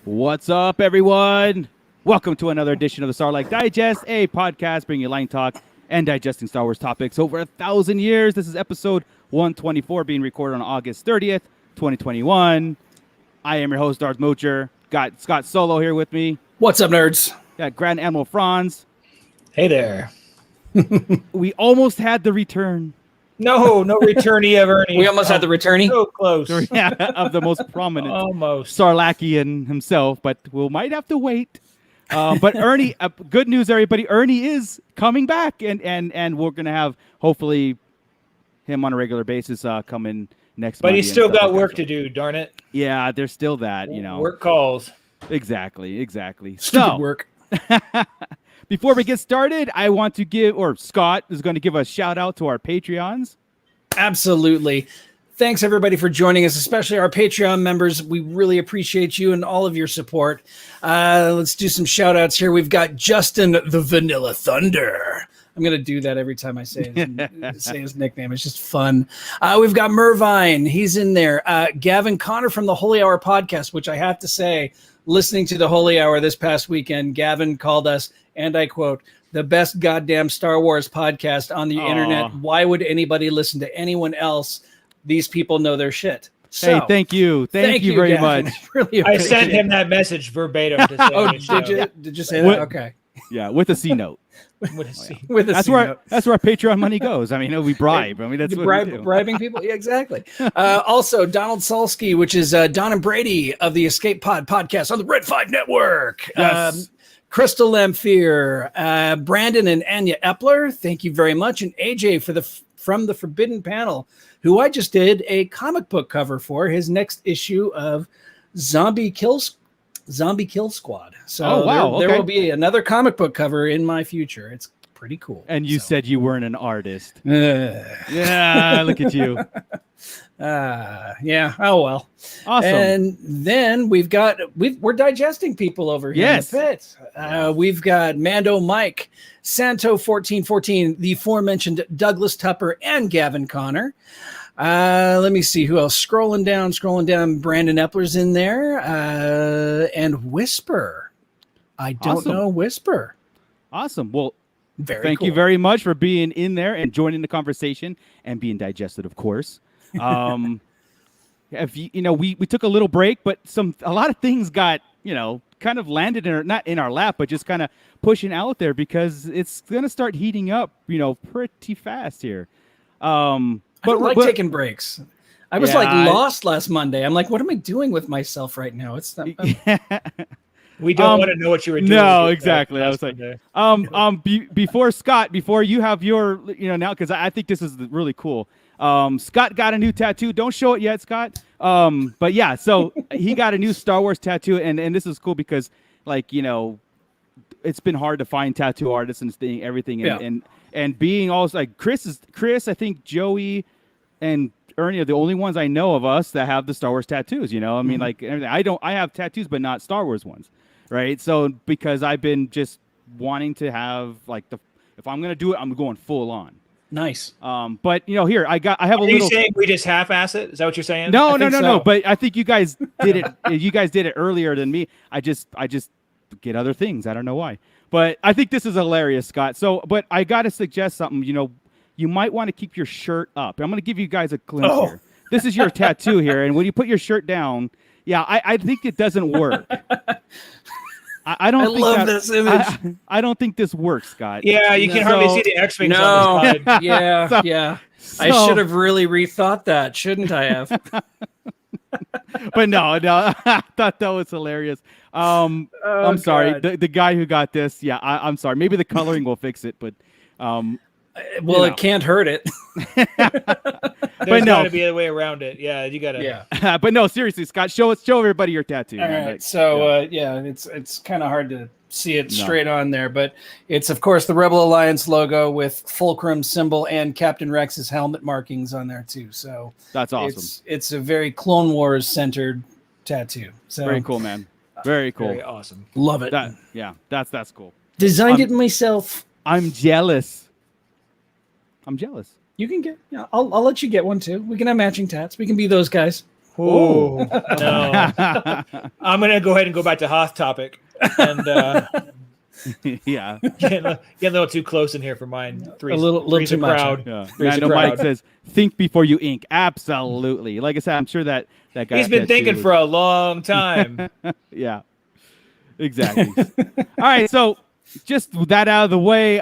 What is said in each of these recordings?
What's up, everyone? Welcome to another edition of the Starlight Digest, a podcast bringing you line talk and digesting Star Wars topics over 1,000 years. This is episode 124, being recorded on August 30th, 2021. I am your host, Darth Moocher. Got Scott Solo here with me. What's up, nerds? Got Grand Admiral Franz. Hey there. We almost had the return. No returnee of Ernie. We almost had the returnee. So close. Yeah, of the most prominent Almost. Sarlachian himself, but we might have to wait. But Ernie, good news, everybody. Ernie is coming back, and we're going to have, hopefully, him on a regular basis coming next But Monday he's still and stuff got like work that. to do, darn it. Yeah, there's still that, you know. Work calls. Exactly. Stupid So, work. before we get started, I want to give, or Scott is going to give a shout out to our Patreons. Absolutely. Thanks, everybody, for joining us, especially our Patreon members. We really appreciate you and all of your support. Let's do some shout outs here. We've got Justin the Vanilla Thunder. I'm going to do that every time I say his nickname. It's just fun. We've got Mervine. He's in there. Gavin Connor from the Holy Hour podcast, which I have to say, listening to the Holy Hour this past weekend, Gavin called us, and I quote, the best goddamn Star Wars podcast on the internet. Why would anybody listen to anyone else? These people know their shit. So, hey, thank you. Thank you very Gavin. much. Really I appreciate sent it. him that message verbatim to say. Oh, on the show. did you say What- that? Okay. Yeah, with a C note. What is he? With a That's C where note. that's where our Patreon money goes. I mean, we bribe. I mean, that's what we do. Bribing people? Yeah, exactly. Also, Donald Salsky, which is Don and Brady of the Escape Pod podcast on the Red 5 Network. Yes. Crystal Lamphere, Brandon and Anya Epler, thank you very much. And AJ from the Forbidden Panel, who I just did a comic book cover for his next issue of Zombie Kill Squad. So there will be another comic book cover in my future. It's pretty cool. And you said you weren't an artist. Yeah, look at you. Yeah. Oh well. Awesome. And then we're digesting people over here Yes. in the pit. We've got Mando Mike, Santo 1414, the aforementioned Douglas Tupper, and Gavin Connor. Let me see who else. Scrolling down. Brandon Epler's in there, and Whisper. I don't Awesome. know Whisper. Awesome. Well, Very thank you cool. very much for being in there and joining the conversation and being digested, of course. If we took a little break, but a lot of things got, kind of landed not in our lap, but just kind of pushing out there because it's going to start heating up, pretty fast here. I don't like taking breaks. I was lost last Monday. I'm like, what am I doing with myself right now? It's not. We don't want to know what you were doing. No, exactly. I was like, Sunday. before you have your, now, because I think this is really cool. Scott got a new tattoo. Don't show it yet, Scott. But yeah, so he got a new Star Wars tattoo, and this is cool because, it's been hard to find tattoo artists and everything, and being also like Chris, I think Joey and Ernie are the only ones I know of us that have the Star Wars tattoos. I mean, like everything. I have tattoos, but not Star Wars ones, right? So because I've been just wanting to have if I'm gonna do it, I'm going full on. Nice. But here I have a Are little. you saying we just half-ass it? Is that what you're saying? No. But I think you guys did it. You guys did it earlier than me. I just get other things. I don't know why. But I think this is hilarious, Scott. So, but I got to suggest something. You might want to keep your shirt up. I'm going to give you guys a glimpse here. This is your tattoo here, and when you put your shirt down, I think it doesn't work. I love this image. I don't think this works, Scott. Yeah, you can hardly see the X-Wings on the side. Yeah. I should have really rethought that, shouldn't I have? But no, I thought that was hilarious. I'm sorry, the guy who got this. Yeah, I'm sorry. Maybe the coloring will fix it, but it can't hurt it. There's got to be a way around it. Yeah, you got to. Yeah. But no, seriously, Scott, show everybody your tattoo. All right. It's kind of hard to see it straight on there, but it's of course the Rebel Alliance logo with Fulcrum symbol and Captain Rex's helmet markings on there too. So that's awesome. It's a very Clone Wars centered tattoo. So very cool, man. Very cool. Very awesome. Love it. That's cool. Designed it myself. I'm jealous. You can get. I'll let you get one too. We can have matching tats. We can be those guys. Oh no! I'm gonna go ahead and go back to Hoth topic, and Yeah. getting a little too close in here for mine. A little too much. crowd. Yeah. Three's a Mando Mike crowd. says, "Think before you ink." Absolutely. Like I said, I'm sure that guy. He's been thinking for a long time. Yeah. Exactly. All right. So just that out of the way.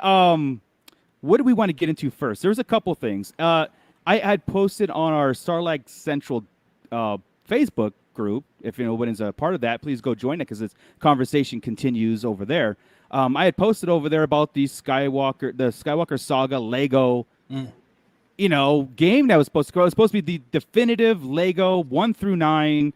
What do we want to get into first? There's a couple things. I had posted on our Starlight Central Facebook group. If anybody's a part of that, please go join it because this conversation continues over there. I had posted over there about the Skywalker Saga Lego, game that was supposed to go. It was supposed to be the definitive Lego 1 through 9,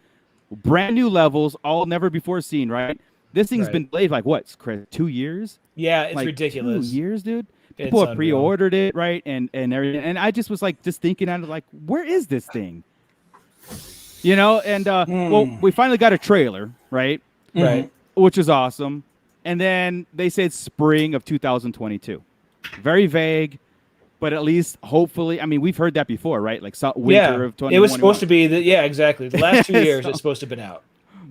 brand new levels, all never before seen. Right? This thing's been delayed like what, Chris? 2 years? Yeah, it's like ridiculous. 2 years, dude. People have pre-ordered it, right? And everything. And I just was like, just thinking out of like, where is this thing? And well, we finally got a trailer, right? Right. Which is awesome. And then they said spring of 2022. Very vague, but at least hopefully, I mean, we've heard that before, right? Like winter of 2021. It was supposed to be exactly. The last 2 years it's supposed to have been out.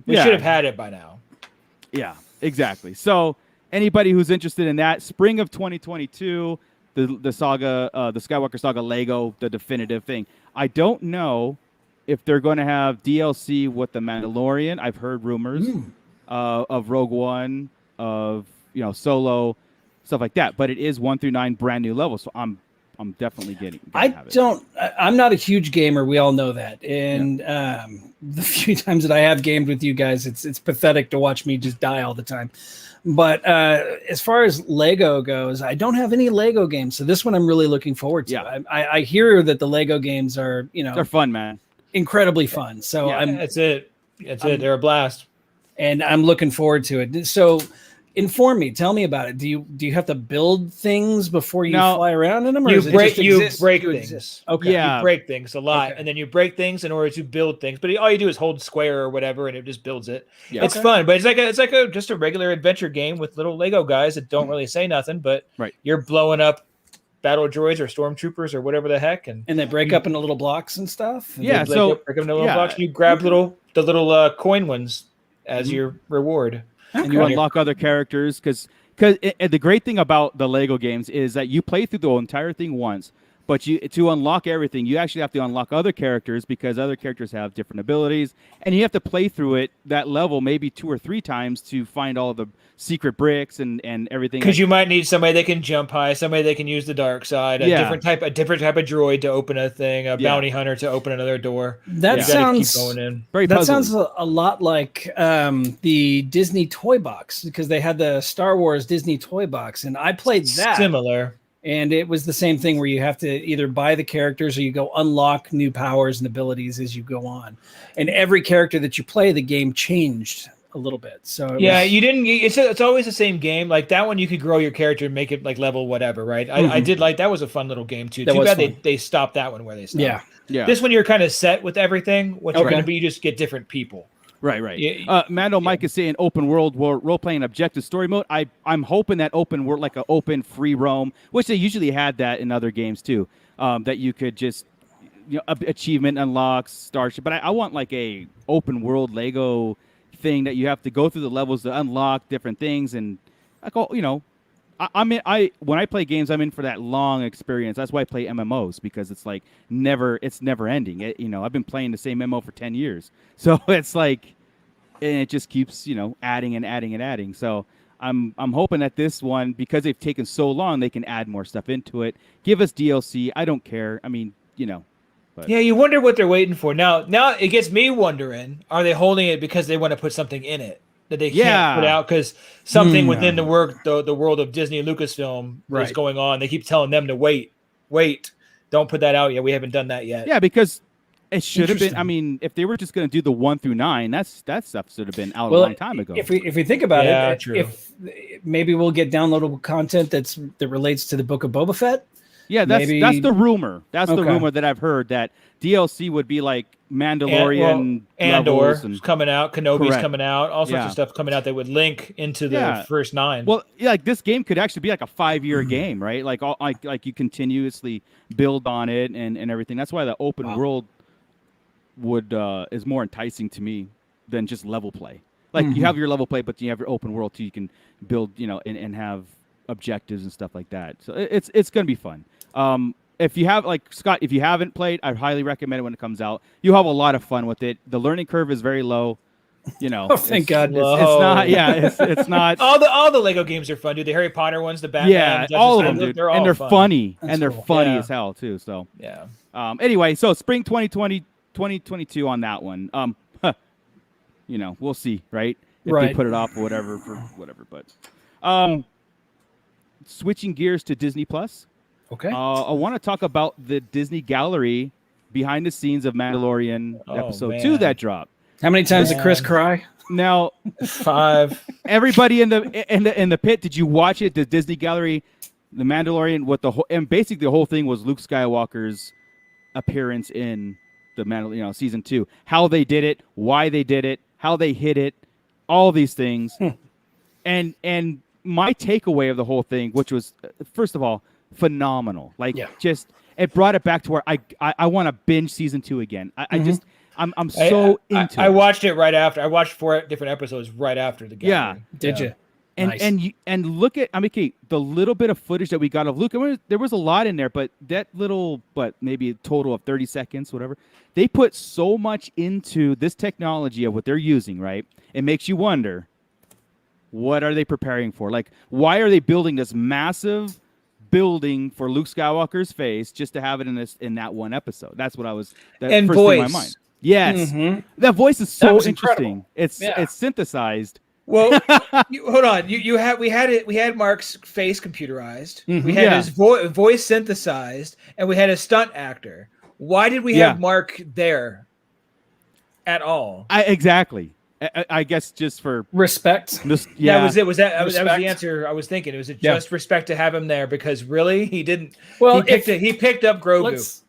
We should have had it by now. Yeah, exactly. So anybody who's interested in that, spring of 2022, the saga, the Skywalker Saga Lego, the definitive thing. I don't know if they're going to have DLC with the Mandalorian. I've heard rumors of Rogue One, of Solo, stuff like that. But it is 1 through 9 brand new levels, so I'm definitely I'm not a huge gamer. We all know that, and the few times that I have gamed with you guys, it's pathetic to watch me just die all the time. But as far as Lego goes, I don't have any Lego games, so this one I'm really looking forward to. Yeah. I hear that the Lego games are they're fun, man. Incredibly fun. So that's it. They're a blast, and I'm looking forward to it. So, inform me. Tell me about it. Do you have to build things before you fly around in them? Or you break things. Okay. Yeah. You break things a lot, and then you break things in order to build things. But all you do is hold square or whatever, and it just builds it. Yeah. It's fun, but it's like just a regular adventure game with little Lego guys that don't really say nothing, but you're blowing up battle droids or stormtroopers or whatever the heck, and they break up into little blocks and stuff. Yeah, so break up into little blocks. And you grab the little coin ones as your reward. And you unlock other characters because the great thing about the Lego games is that you play through the entire thing once, but to unlock everything, you actually have to unlock other characters because other characters have different abilities, and you have to play through that level maybe 2 or 3 times to find all the secret bricks and everything. Because you might need somebody that can jump high, somebody that can use the dark side, a different type of droid to open a thing, a bounty hunter to open another door. That sounds keep going in. Very that puzzling. sounds a lot like the Disney toy box, because they had the Star Wars Disney toy box, and I played that. Similar. And it was the same thing where you have to either buy the characters or you go unlock new powers and abilities as you go on. And every character that you play, the game changed a little bit. So you didn't. It's always the same game. Like that one, you could grow your character and make it like level whatever, right? I did like that. Was a fun little game too. Too bad they stopped that one where they stopped. Yeah. This one you're kind of set with everything. What you're going to be, you just get different people. Right. Mando Mike is saying open world role playing objective story mode. I'm hoping that open world, like an open free roam, which they usually had that in other games too. That you could just achievement unlocks, starship. But I want like a open world Lego thing that you have to go through the levels to unlock different things. And I go, when I play games, I'm in for that long experience. That's why I play MMOs, because it's like never ending. I've been playing the same MMO for 10 years. So it's like, and it just keeps, adding and adding and adding. So I'm hoping that this one, because they've taken so long, they can add more stuff into it. Give us DLC. I don't care. I mean, But. Yeah, you wonder what they're waiting for. Now it gets me wondering, are they holding it because they want to put something in it that they can't put out because something within the world of Disney and Lucasfilm is going on? They keep telling them to wait, don't put that out yet. We haven't done that yet. Yeah, because it should have been. I mean, if they were just going to do the 1 through 9, that stuff should have been out a long time ago. If we think about it, if maybe we'll get downloadable content that relates to the Book of Boba Fett. Yeah, that's the rumor. That's the rumor that I've heard, that DLC would be like Mandalorian Andor's coming out, Kenobi's coming out, all sorts of stuff coming out that would link into the first 9. Well, like this game could actually be like a 5-year game, right? Like you continuously build on it and everything. That's why the open world is more enticing to me than just level play. Like you have your level play, but you have your open world too. You can build, and have objectives and stuff like that. So it's going to be fun. If you have, like Scott, if you haven't played, I highly recommend it when it comes out. You'll have a lot of fun with it. The learning curve is very low. Oh, thank God. It's not. Yeah, it's not. all the Lego games are fun, dude. The Harry Potter ones, the Batman. Yeah, all of them, dude. They're all and they're fun. funny. That's and they're cool. funny Yeah. as hell too. So Yeah. Anyway, so spring 2022 on that one. We'll see, right? If they put it off or whatever for whatever. But switching gears to Disney Plus. Okay. I want to talk about the Disney Gallery behind the scenes of Mandalorian episode 2 that dropped. How many times did Chris cry? Now, 5. everybody in the pit, did you watch it? The Disney Gallery, the Mandalorian, and basically the whole thing was Luke Skywalker's appearance in the season 2. How they did it, why they did it, how they hid it, all these things. And my takeaway of the whole thing, which was, first of all, phenomenal. Just it brought it back to where I want to binge season 2 again. I'm so into it. I watched it right after. I watched 4 different episodes right after the game. Yeah. Did you? And Nice. and look at the little bit of footage that we got of Luke. There was a lot in there, but that little, maybe a total of 30 seconds, whatever. They put so much into this technology of what they're using, right? It makes you wonder, what are they preparing for? Like, why are they building this massive building for Luke Skywalker's face just to have it in that one episode? That's what I was. And first voice. thing in my mind. Yes, that voice is so interesting. Incredible. It's synthesized. Well, hold on. We had Mark's face computerized. We had his voice synthesized, and we had a stunt actor. Why did we have Mark there at all? Exactly. I guess just for Respect. yeah, That was it. That was Respect. the answer I was thinking. It was just respect to have him there, because really he didn't. Well, he picked up Grogu.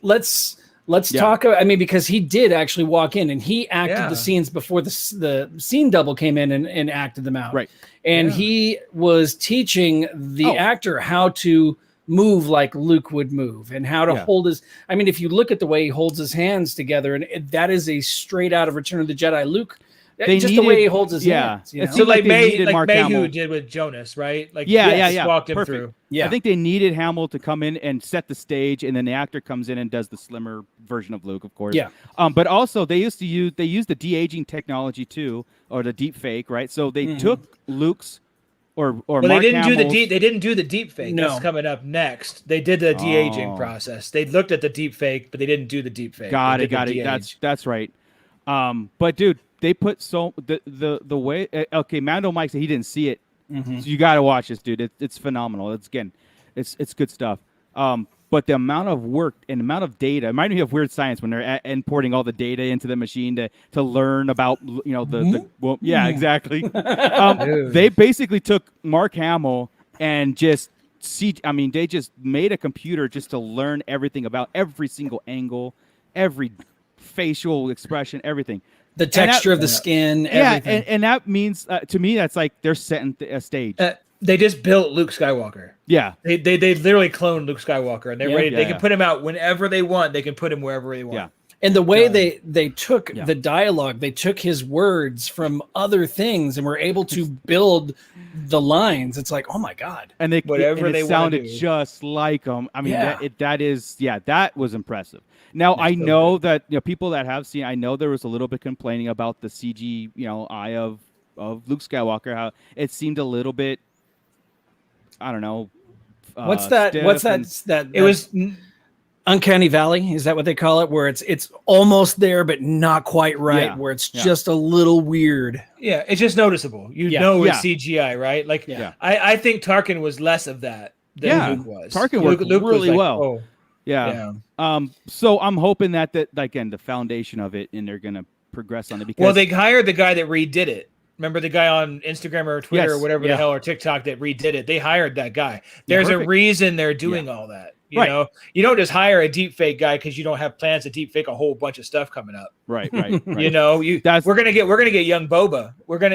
Let's talk. I mean, because he did actually walk in and he acted the scenes before the scene double came in and acted them out. Right. And he was teaching the actor how to move like Luke would move and how to hold his. I mean, if you look at the way he holds his hands together, and that is a straight out of Return of the Jedi Luke. The way he holds his hands. You know? So like Mark Mayhew Hamill did with Jonas, right? Like walked him through. Yeah. I think they needed Hamill to come in and set the stage, and then the actor comes in and does the slimmer version of Luke, of course. Yeah. But also they used the de-aging technology too, or the deep fake, right? So they took Luke's or Mark they didn't Hamill's, they didn't do the deep fake. No. That's coming up next. They did the de-aging process. They looked at the deep fake, but they didn't do the deep fake. Got it. That's right. But dude, they put the way. Okay, Mando Mike said he didn't see it. So you got to watch this, dude. It's phenomenal. It's good stuff. But the amount of work and amount of data, it reminded me of Weird Science when they're importing all the data into the machine to learn about exactly. They basically took Mark Hamill and they just made a computer just to learn everything about every single angle, every facial expression, everything. The texture of the skin, everything. And that means to me that's like they're setting a stage. They just built Luke Skywalker. Yeah, they literally cloned Luke Skywalker, and they're ready. They Yeah. can put him out whenever they want. They can put him wherever they want. Yeah. And the way they took the dialogue, they took his words from other things and were able to build the lines. It's like, oh my God. And they Whatever sounded do. just like them. I mean, that was impressive. Now I know that people that have seen, I know there was a little bit complaining about the CG, eye of Luke Skywalker, how it seemed a little bit, I don't know. What's that? It was Uncanny Valley. Is that what they call it? Where it's almost there, but not quite right. Yeah. Where it's just a little weird. Yeah, it's just noticeable. Know it's CGI, right? Like, I think Tarkin was less of that than Luke was. Tarkin worked really well. Oh, yeah. So I'm hoping that again, the foundation of it, and they're gonna progress on it because they hired the guy that redid it. Remember the guy on Instagram or Twitter or whatever the hell, or TikTok that redid it? They hired that guy. There's a reason they're doing all that. You know, you don't just hire a deep fake guy because you don't have plans to deep fake a whole bunch of stuff coming up. Right. You know, we're gonna get young Boba.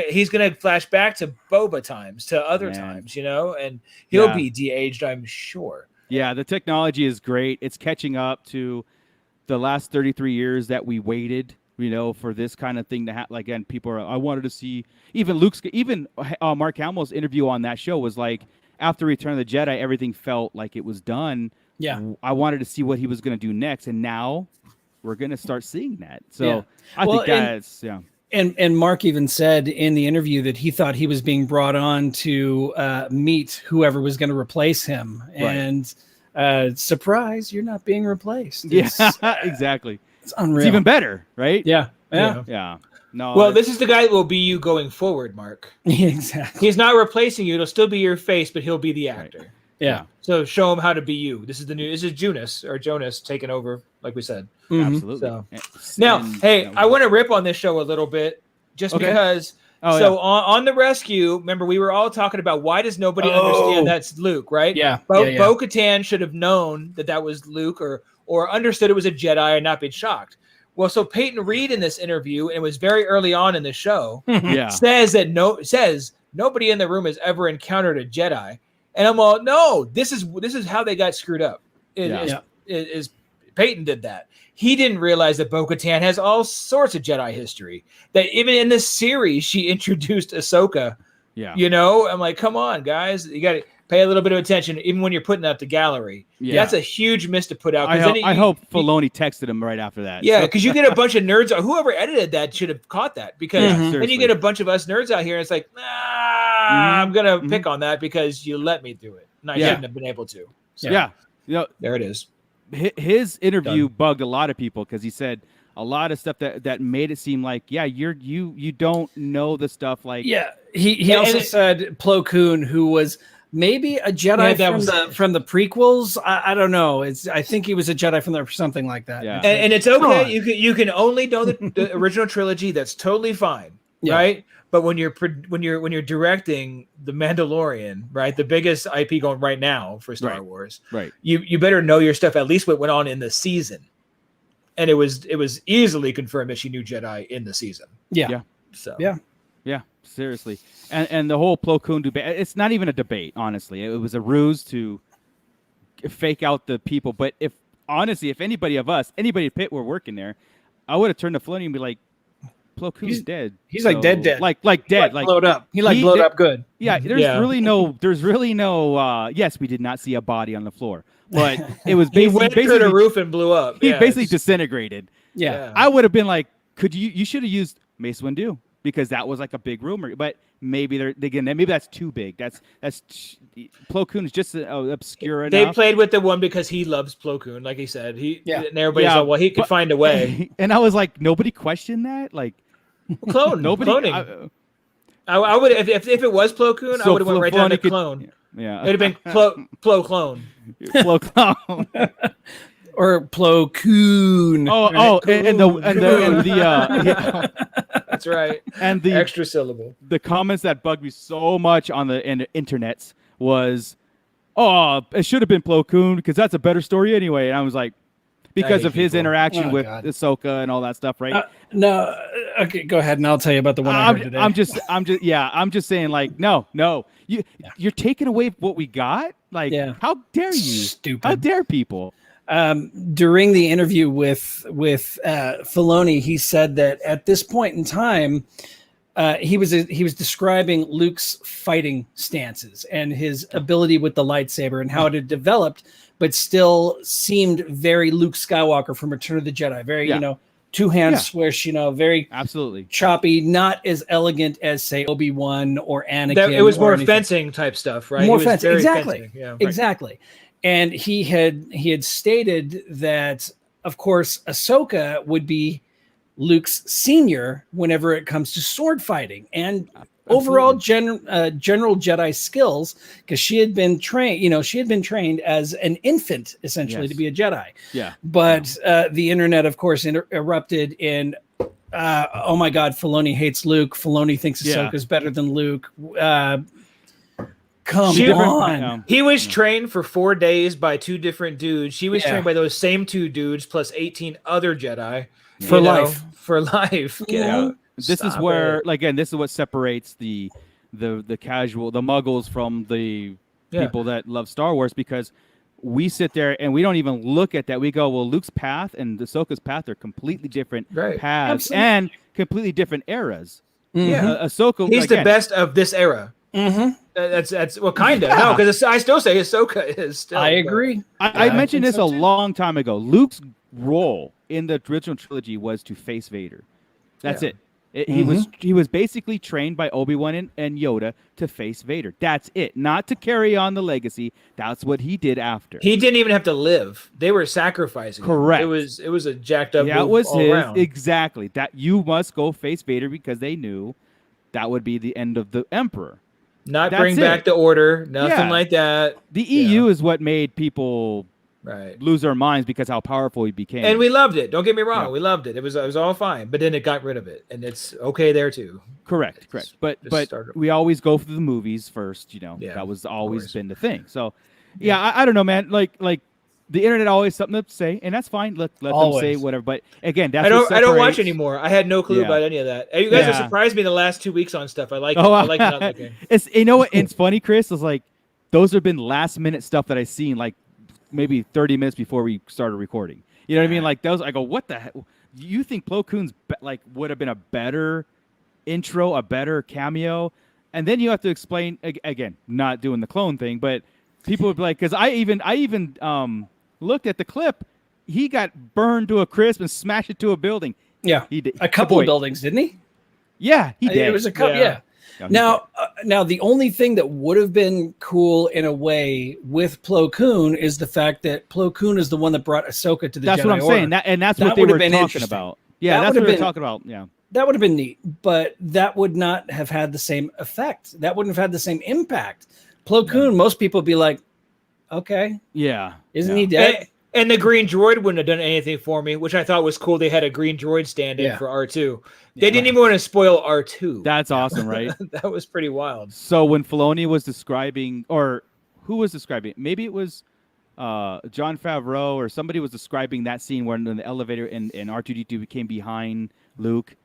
He's gonna flash back to Boba times, to other times, and he'll be de-aged, I'm sure. Yeah, the technology is great. It's catching up to the last 33 years that we waited for this kind of thing to happen. Like, again, people are, I wanted to see, even Mark Hamill's interview on that show was like, after Return of the Jedi, everything felt like it was done. Yeah. I wanted to see what he was going to do next. And now we're going to start seeing that. So I think that's, And Mark even said in the interview that he thought he was being brought on to meet whoever was going to replace him. And surprise, you're not being replaced. Exactly. It's unreal. It's even better, right? Yeah. No. Well, this is the guy that will be you going forward, Mark. Exactly. He's not replacing you. It'll still be your face, but he'll be the actor. Right. Yeah. So show him how to be you. This is Jonas taking over, like we said. Mm-hmm. Absolutely. So now, I want to rip on this show a little bit, just because. On the rescue, remember we were all talking about why does nobody understand that's Luke, right? Yeah. Bo-Katan should have known that was Luke, or understood it was a Jedi and not been shocked. Well, so Peyton Reed in this interview, and it was very early on in the show, says nobody in the room has ever encountered a Jedi, and I'm all, no, this is how they got screwed up. Is Peyton did that. He didn't realize that Bo-Katan has all sorts of Jedi history. That even in this series, she introduced Ahsoka. Yeah. I'm like, come on, guys. You got to pay a little bit of attention, even when you're putting up the gallery. Yeah. That's a huge miss to put out. I hope Filoni texted him right after that. Yeah, because you get a bunch of nerds. Whoever edited that should have caught that. Because then you get a bunch of us nerds out here, and it's like, I'm going to pick on that because you let me do it. And I shouldn't have been able to. So, there it is. His interview bugged a lot of people because he said a lot of stuff that made it seem like you don't know the stuff like he also said Plo Koon, who was maybe a Jedi from the prequels. I don't know. I think he was a Jedi from there or something like that. Yeah. And it's okay. You can only know the original trilogy. That's totally fine, right? But when you're directing The Mandalorian, right, the biggest IP going right now for Star Wars, right, you better know your stuff, at least what went on in the season. And it was easily confirmed that she knew Jedi in the season. Yeah. So seriously. And the whole Plo Koon debate, it's not even a debate, honestly. It was a ruse to fake out the people. But if anybody at Pitt were working there, I would have turned to Filoni and be like, Plo Koon's dead. He's like dead. Like dead. Like blowed up. He blowed up good. Yeah, there's really no yes, we did not see a body on the floor. But it was basically went through the roof and blew up. He basically disintegrated. Yeah. I would have been like, you should have used Mace Windu because that was like a big rumor. But maybe maybe that's too big. That's Plo Koon's just obscure enough. They played with the one because he loves Plo Koon, like he said. And everybody's like, well, he could find a way. And I was like, nobody questioned that. Like, cloning. I would if it was Plo Koon, I would have went right down to clone. Yeah, it'd have been Plo Clone. Plo Clone. Or Plo Koon. That's right. And the extra syllable. The comments that bugged me so much on the internets was, it should have been Plo Koon because that's a better story anyway. And I was like, because of his interaction with Ahsoka and all that stuff, right? No, okay, go ahead and I'll tell you about the one I heard today. I'm just saying, like, no, you're taking away what we got. Like, how dare you? Stupid. How dare people? During the interview with Filoni, he said that at this point in time, he was describing Luke's fighting stances and his ability with the lightsaber and how it had developed, but still seemed very Luke Skywalker from Return of the Jedi. Very, two-hand swish, very absolutely choppy, not as elegant as, say, Obi-Wan or Anakin. It was more fencing type stuff, right? More fencing, exactly. Fencing. Yeah, right. Exactly. And he had stated that, of course, Ahsoka would be Luke's senior whenever it comes to sword fighting and overall general Jedi skills, because she had been trained as an infant essentially to be a Jedi. Yeah. But the internet, of course, erupted in, oh my God, Filoni hates Luke. Filoni thinks Ahsoka's better than Luke. Come on. He was trained for 4 days by two different dudes. She was trained by those same two dudes plus 18 other Jedi for life. For life. Get out. This is where, again, this is what separates the casual, the muggles from the people that love Star Wars, because we sit there and we don't even look at that. We go, well, Luke's path and Ahsoka's path are completely different paths Absolutely. and completely different eras. Yeah, Ahsoka. he's the best of this era. That's well, kind of no, because I still say Ahsoka is. Still, I agree. I mentioned this a long time ago. Luke's role in the original trilogy was to face Vader. That's it. He was basically trained by Obi-Wan and Yoda to face Vader. That's it. Not to carry on the legacy. That's what he did after. He didn't even have to live. They were sacrificing. Correct. It was a jacked up. Yeah, it was all his around. exactly. That you must go face Vader because they knew that would be the end of the Emperor. Not That's bring back the order. Nothing like that. The EU is what made people lose their minds because how powerful he became. And we loved it. Don't get me wrong. We loved it. It was all fine. But then it got rid of it, and it's okay there too. Correct. But we always go for the movies first. That was always been the thing. So I don't know, man. Like the internet always something to say, and that's fine. Let them say whatever. But again, that's I don't watch anymore. I had no clue about any of that. You guys have surprised me the last 2 weeks on stuff. I like not looking. It's what it's funny, Chris. It's like those have been last minute stuff that I seen like maybe 30 minutes before we started recording. You know what I mean? Like those, I go, what the heck? You think Plo Koon's would have been a better intro, a better cameo? And then you have to explain again, not doing the clone thing, but people would be like, because I even looked at the clip. He got burned to a crisp and smashed it to a building. Yeah, he did. A couple of buildings, didn't he? Yeah, he did. It was a couple. Yeah. Now, the only thing that would have been cool in a way with Plo Koon is the fact that Plo Koon is the one that brought Ahsoka to the Jedi That's what I'm Order. saying. That's what they were talking about. Yeah, that's what they're talking about. Yeah. That would have been neat, but that would not have had the same effect. That wouldn't have had the same impact. Plo Koon, most people would be like, okay. Yeah. Isn't he dead? And the green droid wouldn't have done anything for me, which I thought was cool. They had a green droid stand-in for R2. They didn't even want to spoil R2. That's awesome, right? That was pretty wild. So when Filoni was describing, or who was describing? Maybe it was Jon Favreau or somebody was describing that scene when in the elevator and R2-D2 came behind Luke.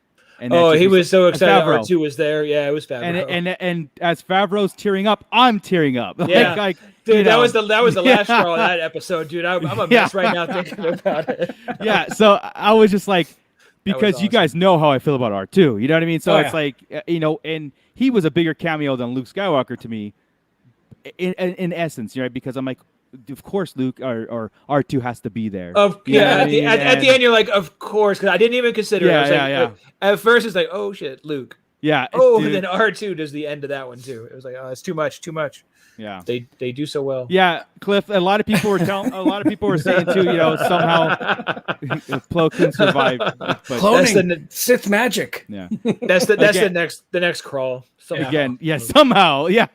And he was so excited R2 was there. Yeah, it was Favreau. And as Favreau's tearing up, I'm tearing up. Yeah. Dude, that was the last straw of that episode, dude. I'm a mess right now thinking about it. Yeah, so I was just like, because awesome. You guys know how I feel about R2. You know what I mean? So it's like, and he was a bigger cameo than Luke Skywalker to me, in essence, right? Because I'm like, of course, Luke or R2 has to be there. At the end, you're like, of course, because I didn't even consider it. At first, it's like, oh shit, Luke. Yeah. And then R2 does the end of that one too. It was like, oh, it's too much. Yeah. They do so well. Yeah, Cliff. A lot of people were saying too. Somehow Plo Koon survived. Cloning, Sith magic. Yeah. That's the next crawl. Somehow. Again, yeah, somehow, yeah.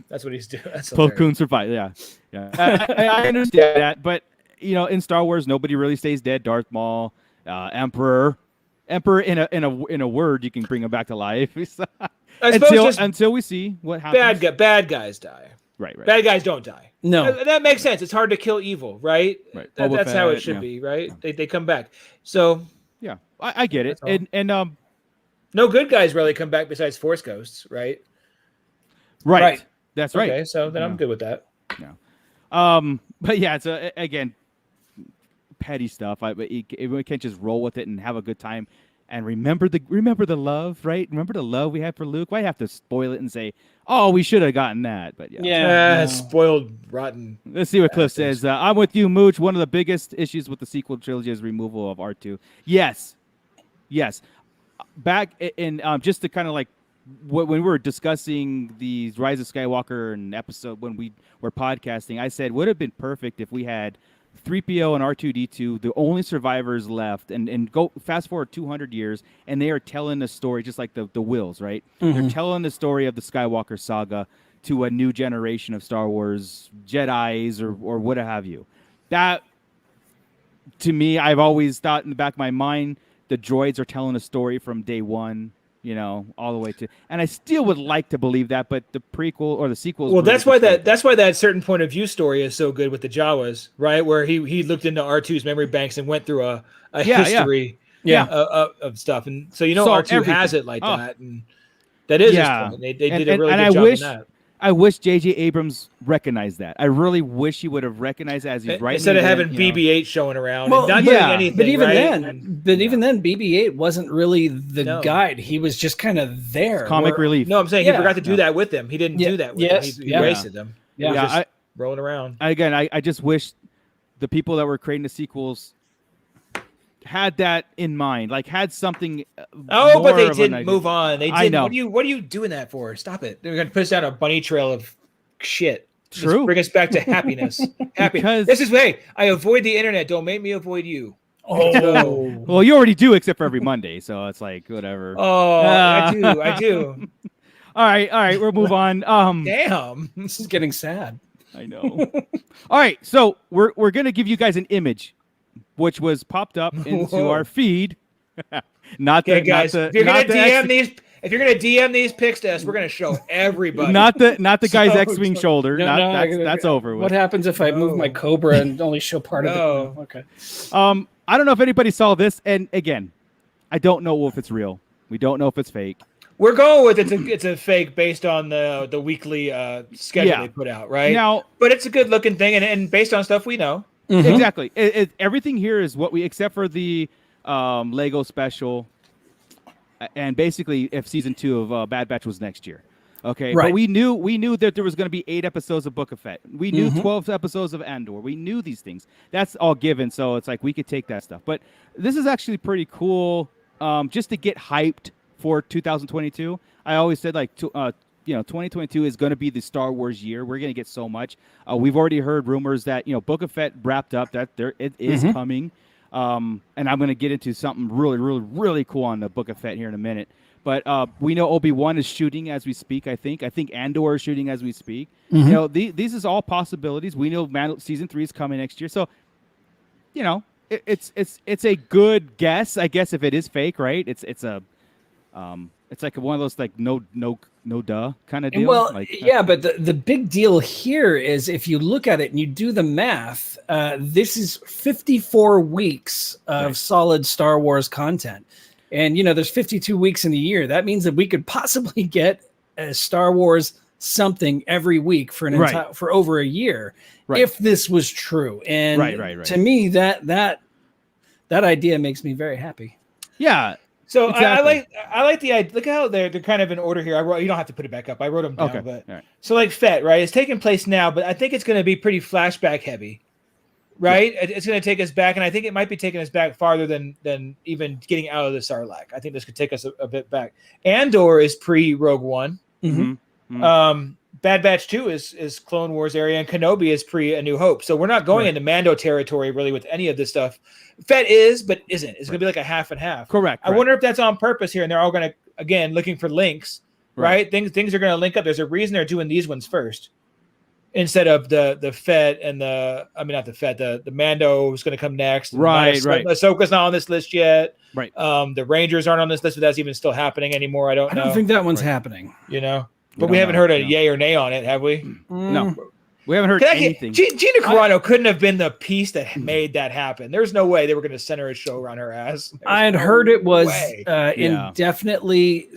That's what he's doing. Plo Koon survived. Yeah. I understand that, but in Star Wars, nobody really stays dead. Darth Maul, Emperor in a word, you can bring him back to life. until we see what happens. Bad guys die. Right. Bad guys don't die. No, that makes sense. It's hard to kill evil, right? Right. That's how it should be, right? They come back. So yeah, I get it. And no good guys really come back besides Force ghosts, right? Right. That's right. Okay, so then I'm good with that. Yeah. But yeah, it's again petty stuff. We can't just roll with it and have a good time. And remember the love, right? Remember the love we had for Luke. Why have to spoil it and say, "Oh, we should have gotten that"? But spoiled, rotten. Let's see what Cliff says. I'm with you, Mooch. One of the biggest issues with the sequel trilogy is removal of R2. Yes. Back in just to kind of like when we were discussing the Rise of Skywalker and episode when we were podcasting, I said would have been perfect if we had 3PO and R2-D2, the only survivors left, and go fast forward 200 years, and they are telling the story just like the Wills, right? Mm-hmm. They're telling the story of the Skywalker Saga to a new generation of Star Wars Jedis or what have you. That, to me, I've always thought in the back of my mind, the droids are telling a story from day one, all the way to, and I still would like to believe that, but the prequel or the sequel. Well, that's why that certain point of view story is so good with the Jawas, right? Where he looked into R2's memory banks and went through a history of stuff, and so R2 everything. Has it like that, and that is his point. They did a really good job in that. I wish J.J. Abrams recognized that. I really wish he would have recognized that as he's writing. Instead of having BB-8 showing around, well, and not doing anything. But even right? even then, BB-8 wasn't really the guide. He was just kind of there, comic relief. No, I'm saying he forgot to do that with them. He didn't do that with them. He wasted them. Yeah, just rolling around. I just wish the people that were creating the sequels had that in mind, like had something. But they didn't move on. They didn't. I know. What are you doing that for? Stop it. They're going to put us down a bunny trail of shit. True. Just bring us back to happiness. Happiness. This is I avoid the internet. Don't make me avoid you. Oh, well, you already do, except for every Monday, so it's like whatever. Oh, I do. All right, we'll move on. Damn, this is getting sad. I know. All right, so we're gonna give you guys an image, which was popped up into our feed. Guys, if you're gonna DM these pics to us, we're gonna show everybody. Not the guy's X-wing shoulder. That's over with. What happens if I move my Cobra and only show part of it? Okay. I don't know if anybody saw this, and again, I don't know if it's real. We don't know if it's fake. We're going with it's a fake based on the weekly schedule they put out, right? Now, but it's a good looking thing, and based on stuff we know. Mm-hmm. Exactly. Everything here is what we, except for the Lego special, and basically if season 2 of Bad Batch was next year. Okay, right. But we knew that there was going to be 8 episodes of Book of Fett. We knew 12 episodes of Andor. We knew these things. That's all given, so it's like we could take that stuff. But this is actually pretty cool, just to get hyped for 2022. I always said 2022 is going to be the Star Wars year. We're going to get so much. We've already heard rumors that Book of Fett wrapped up. That it is coming, and I'm going to get into something really, really, really cool on the Book of Fett here in a minute. But we know Obi-Wan is shooting as we speak. I think Andor is shooting as we speak. These is all possibilities. We know season 3 is coming next year. So, it's a good guess, I guess, if it is fake, right? It's like one of those like no duh kind of deal. Well, but the big deal here is if you look at it and you do the math, this is 54 weeks of solid Star Wars content. And, there's 52 weeks in the year. That means that we could possibly get a Star Wars something every week for for over a year if this was true. And to me, that idea makes me very happy. Yeah. So exactly. I like the idea. Look how they're kind of in order here. You don't have to put it back up. I wrote them down. Okay. But so like Fett, right? It's taking place now, but I think it's going to be pretty flashback heavy, right? Yeah. It's going to take us back, and I think it might be taking us back farther than even getting out of the Sarlacc. I think this could take us a bit back. Andor is pre Rogue One. Bad Batch 2 is Clone Wars area, and Kenobi is pre A New Hope. So we're not going into Mando territory really with any of this stuff. Fett is, but isn't. It's going to be like a half and half. Correct. I wonder if that's on purpose here, and they're all going to, again, looking for links, right? Things are going to link up. There's a reason they're doing these ones first instead of the Fett and not the Fett, the Mando is going to come next. Right. Ahsoka's not on this list yet. Right. The Rangers aren't on this list, but that's even still happening anymore. I don't know. I don't think that one's happening. But we haven't heard a yay or nay on it, have we? No. We haven't heard anything. Gina Carano couldn't have been the piece that made that happen. There's no way they were going to center a show around her ass. I had heard it was indefinitely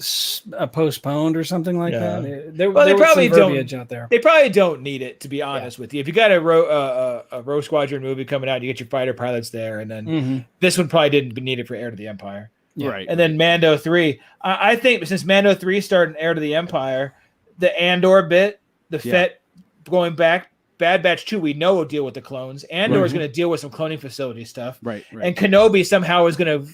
postponed or something like that. They probably don't. Out there. They probably don't need it, to be honest with you. If you got a Rogue Squadron movie coming out, you get your fighter pilots there, and then this one probably didn't need it for Heir to the Empire. Yeah. Right. And then Mando 3. I think since Mando 3 started Heir to the Empire, the Andor bit, the Fett going back, Bad Batch 2, we know will deal with the clones. Andor is going to deal with some cloning facility stuff. Right. And Kenobi somehow is going to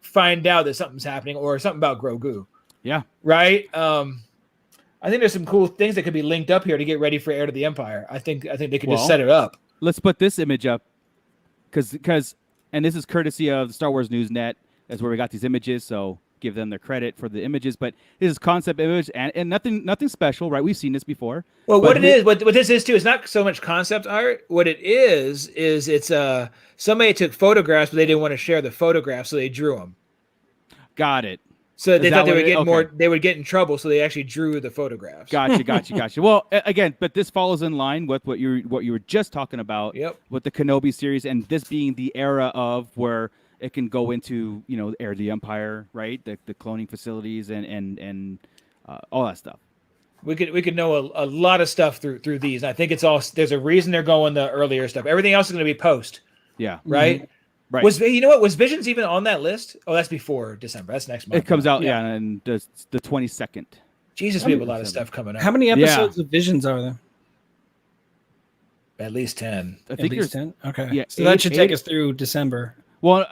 find out that something's happening or something about Grogu. Yeah. Right? I think there's some cool things that could be linked up here to get ready for Heir to the Empire. I think they could just set it up. Let's put this image up because and this is courtesy of the Star Wars News Net. That's where we got these images, so give them their credit for the images. But this is concept image and nothing special, right? We've seen this before. Well, what this is too is not so much concept art. What it is it's somebody took photographs, but they didn't want to share the photographs, so they drew them. Got it. So they thought they would get more. They would get in trouble, so they actually drew the photographs. Gotcha. Well, again, but this follows in line with what you were just talking about. Yep. With the Kenobi series, and this being the era of where it can go into, Heir to the Empire, right? The cloning facilities and all that stuff. We could know a lot of stuff through these. And I think it's all there's a reason they're going the earlier stuff. Everything else is going to be post. Yeah. Right. Right. Was Visions even on that list? Oh, that's before December. That's next month. It comes out, and the 22nd. Jesus, we have a lot of stuff coming up. How many episodes of Visions are there? At least 10. I think At least 10. Okay. Yeah, So that should take us through December. Well,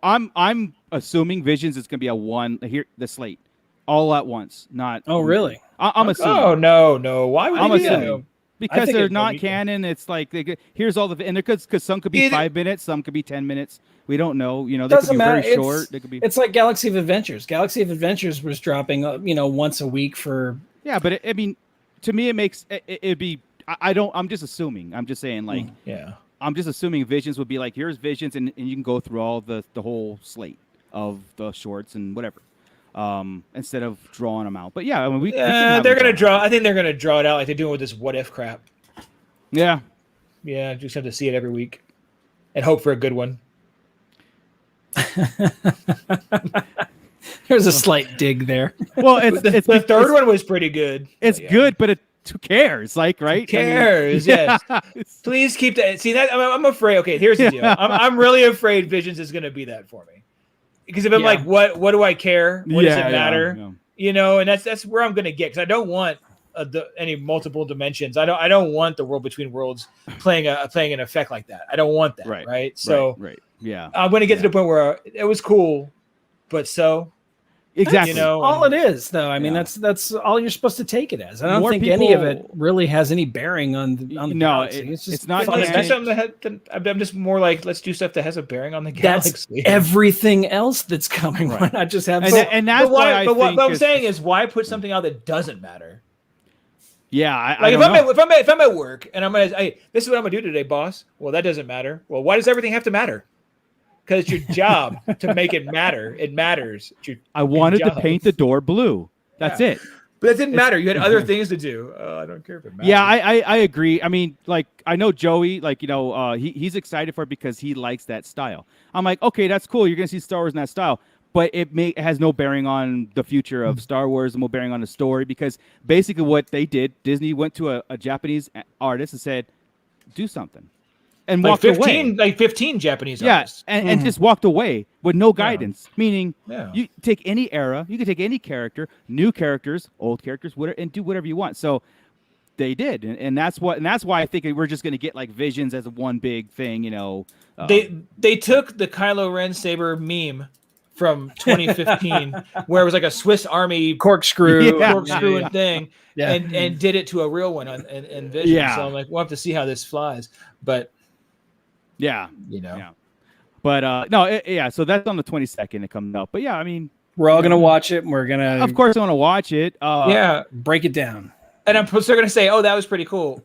I'm assuming Visions is going to be the slate all at once. Not. Oh, really? I'm assuming. Oh no! Why would I'm they do assuming. that? Because they're not canon. It's like here's all the, and because some could be 5 minutes, some could be 10 minutes. We don't know. They Doesn't could be matter. very short. They could be. It's like Galaxy of Adventures. Galaxy of Adventures was dropping, once a week for. Yeah, but to me, it makes it'd be. I'm just assuming. I'm just saying, like, yeah. I'm just assuming Visions would be like, here's Visions, and you can go through all the whole slate of the shorts and whatever. Instead of drawing them out. But yeah, I mean, they're gonna draw. I think they're gonna draw it out like they're doing with this what if crap. Yeah. Yeah, just have to see it every week and hope for a good one. There's a slight dig there. Well, it's the third one was pretty good. It's good, but who cares? Like, right? Who cares? Yes. Please keep that. See that? I'm afraid. Okay, here's the deal. I'm really afraid Visions is gonna be that for me. Because if I'm like, what do I care? What does it matter? And that's where I'm gonna get, because I don't want any multiple dimensions. I don't want the World Between Worlds playing an effect like that. I don't want that. Right. So right. Yeah. I'm gonna get to the point where it was cool, but so exactly. That's all it is, though. I mean, that's all you're supposed to take it as. I don't think any of it really has any bearing on the galaxy. It's not. Let's do something I'm just more like, let's do stuff that has a bearing on the galaxy. That's everything else that's coming. Why not just have? And that's why. But what I'm saying is, why put something out that doesn't matter? Yeah, if I'm at work and this is what I'm gonna do today, boss. Well, that doesn't matter. Well, why does everything have to matter? Because it's your job to make it matter. It matters. I wanted to paint the door blue. That's it. But it didn't matter. You had other things to do. I don't care if it matters. Yeah, I agree. I mean, like, I know Joey, like, he's excited for it because he likes that style. I'm like, okay, that's cool. You're gonna see Star Wars in that style. But it has no bearing on the future of Star Wars, no bearing on the story, because basically what they did, Disney went to a Japanese artist and said, do something. And walked away. Like 15 Japanese artists. And just walked away with no guidance. Meaning, you take any era, you can take any character, new characters, old characters, whatever, and do whatever you want. So they did, and that's why I think we're just going to get like Visions as one big thing. They took the Kylo Ren saber meme from 2015, where it was like a Swiss Army corkscrew thing, and did it to a real one in Vision. Yeah. So I'm like, we'll have to see how this flies. But But no, so that's on the 22nd. It comes out. But yeah, I mean, we're all gonna watch it. And we're gonna, of course, I want to watch it. Break it down. And I'm still gonna say, oh, that was pretty cool.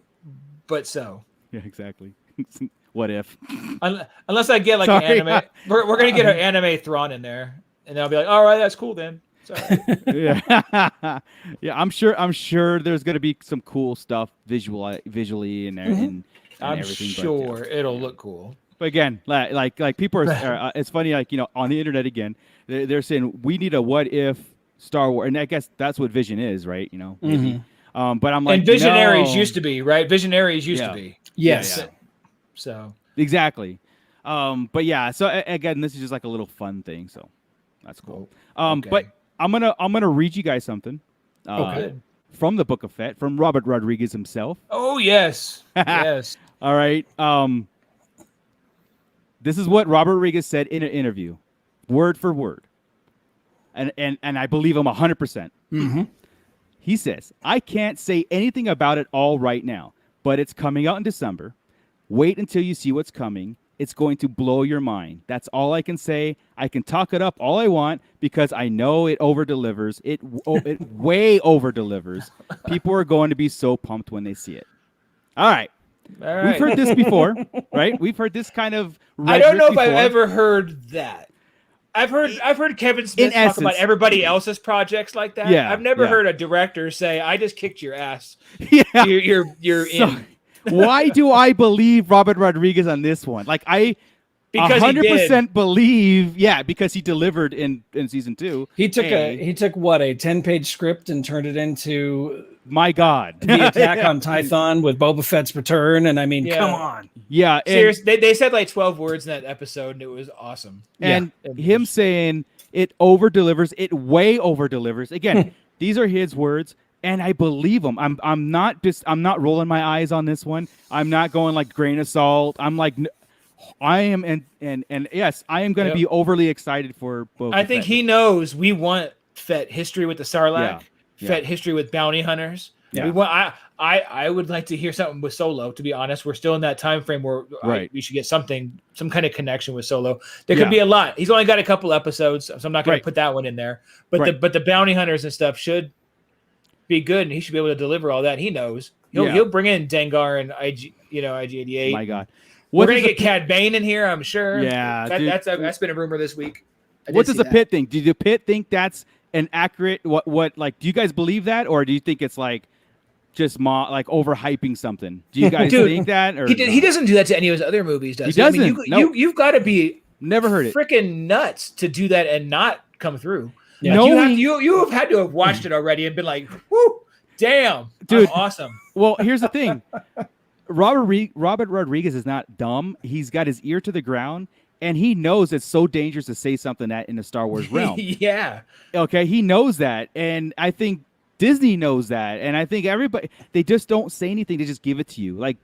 But so. Yeah, exactly. What if? Unless I get like an anime, we're gonna get an anime Thrawn in there, and I'll be like, all right, that's cool then. Yeah, I'm sure there's gonna be some cool stuff visually in there, and I'm everything. Sure it'll look cool. But again, like people are, it's funny, like on the internet again, they're saying we need a what if Star Wars, and I guess that's what Vision is, right? Maybe. But I'm like, and Visionaries used to be, right? Visionaries used to be, yes. Yeah. So exactly, but yeah. So again, this is just like a little fun thing, so that's cool. Okay. But I'm gonna read you guys something. From the Book of Fett, from Robert Rodriguez himself. Oh yes, yes. All right. This is what Robert Rodriguez said in an interview, word for word, and I believe him 100%. Mm-hmm. He says, "I can't say anything about it all right now, but it's coming out in December. Wait until you see what's coming. It's going to blow your mind. That's all I can say. I can talk it up all I want because I know it over-delivers. It way over-delivers. People are going to be so pumped when they see it." All right. We've heard this before, right? We've heard this kind of I don't know if I've ever heard that. I've heard Kevin Smith talk about everybody else's projects like that. Yeah, I've never heard a director say, "I just kicked your ass." Yeah. You're in. Why do I believe Robert Rodriguez on this one? Like I 100% believe, because he delivered in season 2. He took what, a 10-page script and turned it into my God. The attack on Tython with Boba Fett's return, and I mean, come on. Yeah. Seriously, they said like 12 words in that episode, and it was awesome. And him saying it over delivers, it way over delivers. Again, these are his words, and I believe him. I'm not rolling my eyes on this one. I'm not going like grain of salt. I'm like, I am, and yes, I am going to be overly excited for Boba I think Fett. he knows we want Fett history with the Sarlacc, Yeah. Fett history with bounty hunters. Yeah. We want. I would like to hear something with Solo. To be honest, we're still in that time frame where we should get some kind of connection with Solo. There could be a lot. He's only got a couple episodes, so I'm not going to put that one in there. But the bounty hunters and stuff should be good, and he should be able to deliver all that. He knows. He'll bring in Dengar and IG-88. My God. We're gonna get Cad Bane in here, I'm sure. Yeah, that's been a rumor this week. What does the Pit think? Do the Pit think that's an accurate? What like? Do you guys believe that, or do you think it's like just like overhyping something? Do you guys think that? Or he doesn't do that to any of his other movies, does he? Doesn't. I mean, you've got to be never heard it. Freaking nuts to do that and not come through. Yeah. Like, you have had to have watched it already and been like, "Whoo, damn, dude, awesome." Well, here's the thing. Robert Rodriguez is not dumb. He's got his ear to the ground, and he knows it's so dangerous to say something that in the Star Wars realm. Yeah. Okay, he knows that, and I think Disney knows that, and I think everybody, they just don't say anything. They just give it to you, like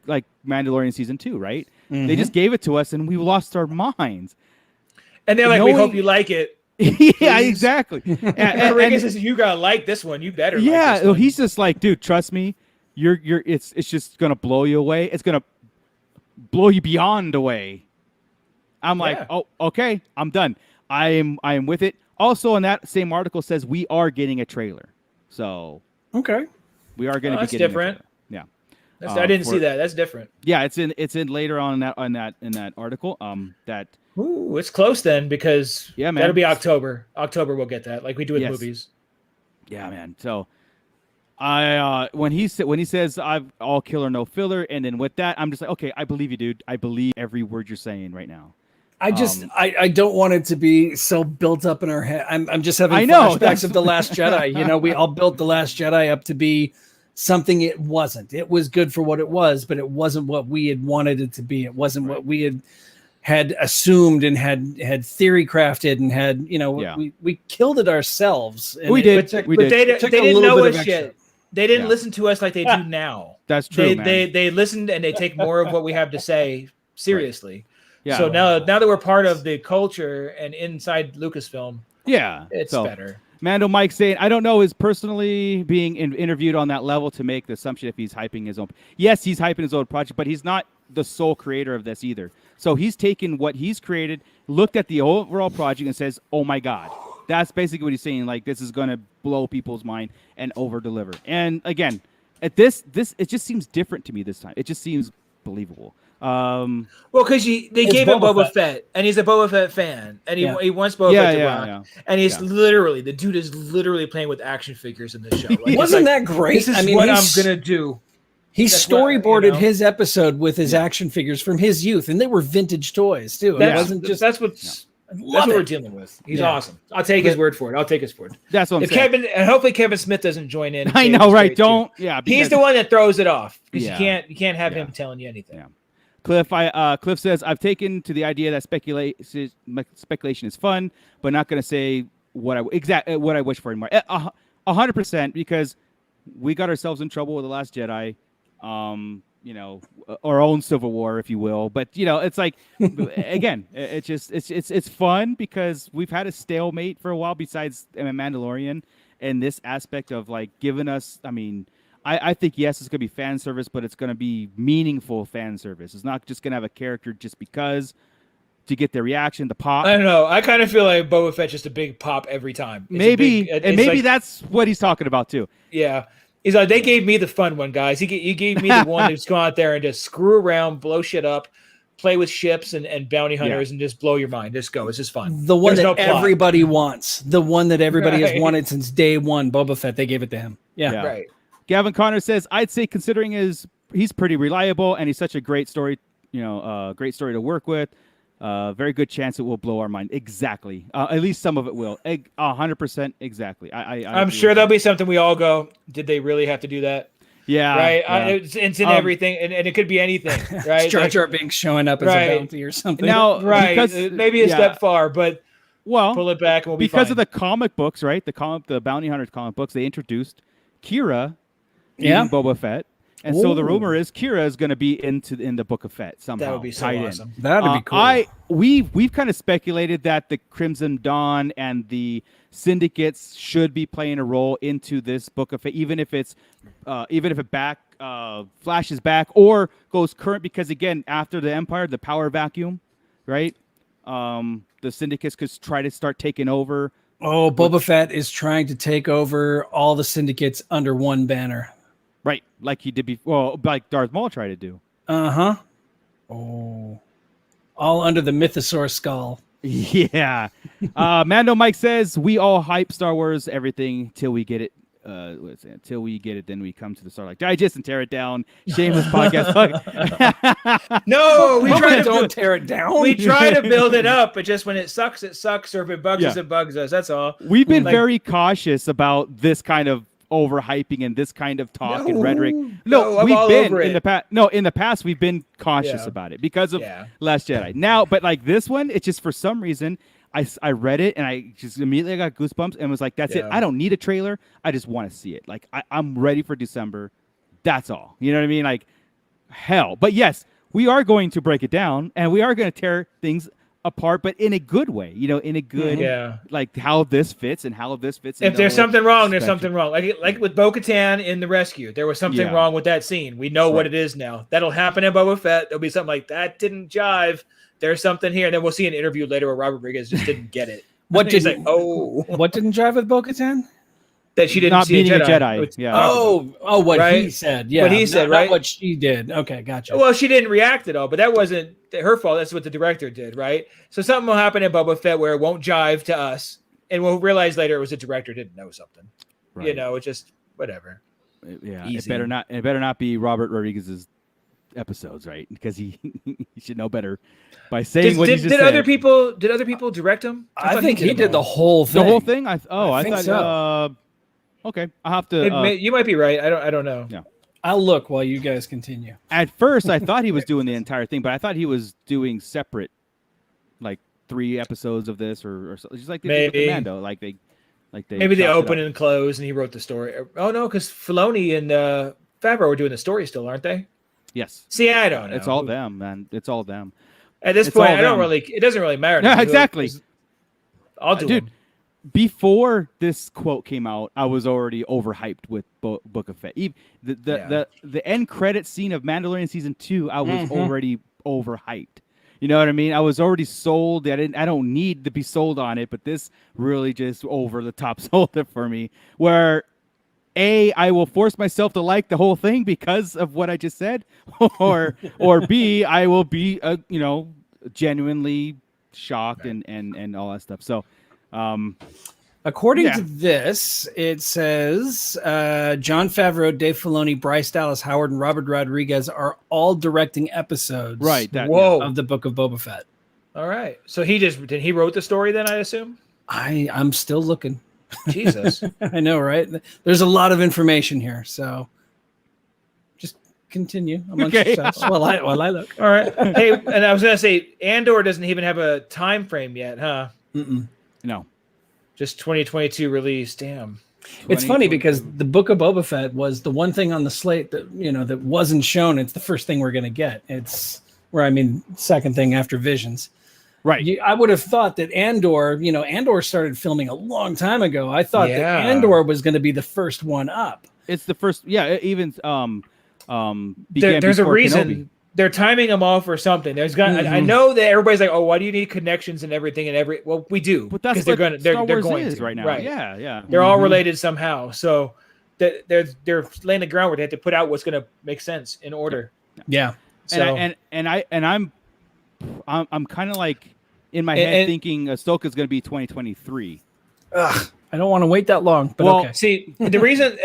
Mandalorian season 2, right? Mm-hmm. They just gave it to us, and we lost our minds. And they're like, "We hope you like it." Yeah, exactly. and Rodriguez says, "You gotta like this one. You better." Yeah, like this one. He's just like, dude, trust me. It's just gonna blow you away. It's gonna blow you beyond away. I'm like, oh, okay, I'm done. I am with it. Also, in that same article says we are getting a trailer. So okay, we are going to be that's getting different. Yeah, I didn't see that. That's different. Yeah, it's in later on in that article. That it's close then because man, that'll be October. October we'll get that like we do with movies. Yeah, man. So. When he says I've all killer no filler, and then with that I'm just like, okay, I believe you, dude. I believe every word you're saying right now. I just I don't want it to be so built up in our head. I'm just having flashbacks of The Last Jedi. We all built The Last Jedi up to be something it wasn't. It was good for what it was, but it wasn't what we had wanted it to be. It wasn't what we had assumed and had theory crafted and had we killed it ourselves. We did. But they didn't know us yet. They didn't listen to us like they do now. That's true. They listened and they take more of what we have to say seriously. Yeah. So now that we're part of the culture and inside Lucasfilm, it's better. Mando Mike saying, I don't know, is personally being interviewed on that level to make the assumption if he's hyping his own. Yes, he's hyping his own project, but he's not the sole creator of this either. So he's taken what he's created, looked at the overall project, and says, "Oh my God." That's basically what he's saying. Like, this is going to blow people's mind and over deliver. And again, at this it just seems different to me this time. It just seems believable. Well, because they gave him Boba Fett, and he's a Boba Fett fan, and he wants Boba Fett to rock, and he's literally the dude is literally playing with action figures in the show. Like, wasn't that great? This is what I'm gonna do. He storyboarded his episode with his action figures from his youth, and they were vintage toys too. It wasn't just that's what we're dealing with. He's awesome. I'll take his word for it. That's what I'm saying. Hopefully Kevin Smith doesn't join in. I know, right? Don't. Yeah, he's the one that throws it off because you can't have him telling you anything. Yeah. Cliff says, I've taken to the idea that speculation is fun, but not going to say what I wish for anymore. 100%, because we got ourselves in trouble with The Last Jedi. Our own Civil War, if you will. But it's like, again, it's fun because we've had a stalemate for a while. Besides Mandalorian, and this aspect of like giving us, I think yes, it's gonna be fan service, but it's gonna be meaningful fan service. It's not just gonna have a character just because to get the reaction, the pop. I don't know. I kind of feel like Boba Fett's just a big pop every time. Maybe that's what he's talking about too. Yeah. He's like, they gave me the fun one, guys. He gave me the one that's go out there and just screw around, blow shit up, play with ships and bounty hunters, and just blow your mind. Just go. It's just fun. The one that everybody wants. The one that everybody has wanted since day one, Boba Fett. They gave it to him. Yeah. Right. Gavin Connor says, I'd say considering he's pretty reliable and he's such a great story, great story to work with. very good chance it will blow our mind. Exactly. At least some of it will. 100% exactly. I'm sure there'll be something we all go, did they really have to do that? Yeah. Right. Yeah. It's in everything, and it could be anything. Right. Jar Jar Binks showing up as a bounty or something. Now, right. Because, maybe a step far, but pull it back and we'll be fine. Because of the comic books, right? The Bounty Hunters comic books, they introduced Kira in Boba Fett. And so the rumor is Kira is going to be in the Book of Fett somehow. That would be so awesome. That'd be cool. We've kind of speculated that the Crimson Dawn and the syndicates should be playing a role into this Book of Fett, even if it flashes back or goes current. Because again, after the Empire, the power vacuum, right? The syndicates could try to start taking over. Oh, Boba Fett is trying to take over all the syndicates under one banner. Right, like he did before, like Darth Maul tried to do. Uh-huh. Oh. All under the Mythosaur skull. Yeah. Mando Mike says, we all hype Star Wars everything till we get it. Till we get it, then we come to the Starlight Digest and tear it down. Shameless podcast. No, we don't tear it down. We try to build it up, but just when it sucks, or if it bugs us, it bugs us. That's all. We've been very cautious about this kind of overhyping and this kind of talk and rhetoric. No, we've been in the past. No, in the past we've been cautious about it because of Last Jedi. Now, but like this one, it's just for some reason I read it and I just immediately got goosebumps and was like, that's it. I don't need a trailer. I just want to see it. Like I'm ready for December. That's all. You know what I mean? Like hell. But yes, we are going to break it down and we are going to tear things apart, but in a good way, in a good, like how this fits and how this fits. If there's something wrong, there's something wrong. Like with Bo-Katan in The Rescue, there was something wrong with that scene. We know what it is now. That'll happen in Boba Fett. There'll be something like that didn't jive. There's something here, and then we'll see an interview later where Robert Rodriguez just didn't get it. What didn't jive with Bo-Katan? That she didn't not see being a Jedi. What he said. Yeah, what he said, not what she did. Okay, gotcha. Well, she didn't react at all, but that wasn't her fault. That's what the director did, right? So something will happen in Boba Fett where it won't jive to us, and we'll realize later it was the director didn't know something. Right. It's just whatever. Yeah, easy. It better not be Robert Rodriguez's episodes, right? Because he should know better by saying what he just said. Did other people direct him? I think he did the whole thing. The whole thing? I thought so. Okay, I'll have to. You might be right. I don't know. Yeah, I'll look while you guys continue. At first, I thought he was doing the entire thing, but I thought he was doing separate, like 3 episodes of this, or just like they did with the Mando, like they maybe they open and close, and he wrote the story. Oh no, because Filoni and Favreau were doing the story still, aren't they? Yes. See, I don't know. It's all them, man. It's all them. At this point, it doesn't really matter. Yeah, exactly. I'll do it. Before this quote came out, I was already overhyped with Book of Fett. The end credit scene of Mandalorian season 2, I was already overhyped. You know what I mean? I was already sold. I don't need to be sold on it, but this really just over the top sold it for me. Where I will force myself to like the whole thing because of what I just said, or B, I will be genuinely shocked and all that stuff. So. According to this, it says Jon Favreau, Dave Filoni, Bryce Dallas Howard, and Robert Rodriguez are all directing episodes of the Book of Boba Fett. All right. So he wrote the story then, I assume? I'm still looking. Jesus. I know, right? There's a lot of information here, so just continue amongst yourselves while I look. All right. Hey, and I was going to say, Andor doesn't even have a time frame yet, huh? No. Just 2022 release. Damn. It's funny because the Book of Boba Fett was the one thing on the slate that that wasn't shown. It's the first thing we're going to get. It's second thing after Visions. Right. I would have thought that Andor started filming a long time ago. I thought that Andor was going to be the first one up. It's the first. Yeah. Even there's a reason. Kenobi. They're timing them all for something. I know that everybody's like, oh, why do you need connections and everything well, we do. But that's they're going to right now. Right. Yeah. They're all related somehow. So they're laying the groundwork. They have to put out what's going to make sense in order. Yeah. So I'm kind of like in my head thinking Ahsoka's going to be 2023. I don't want to wait that long. But okay. See, the reason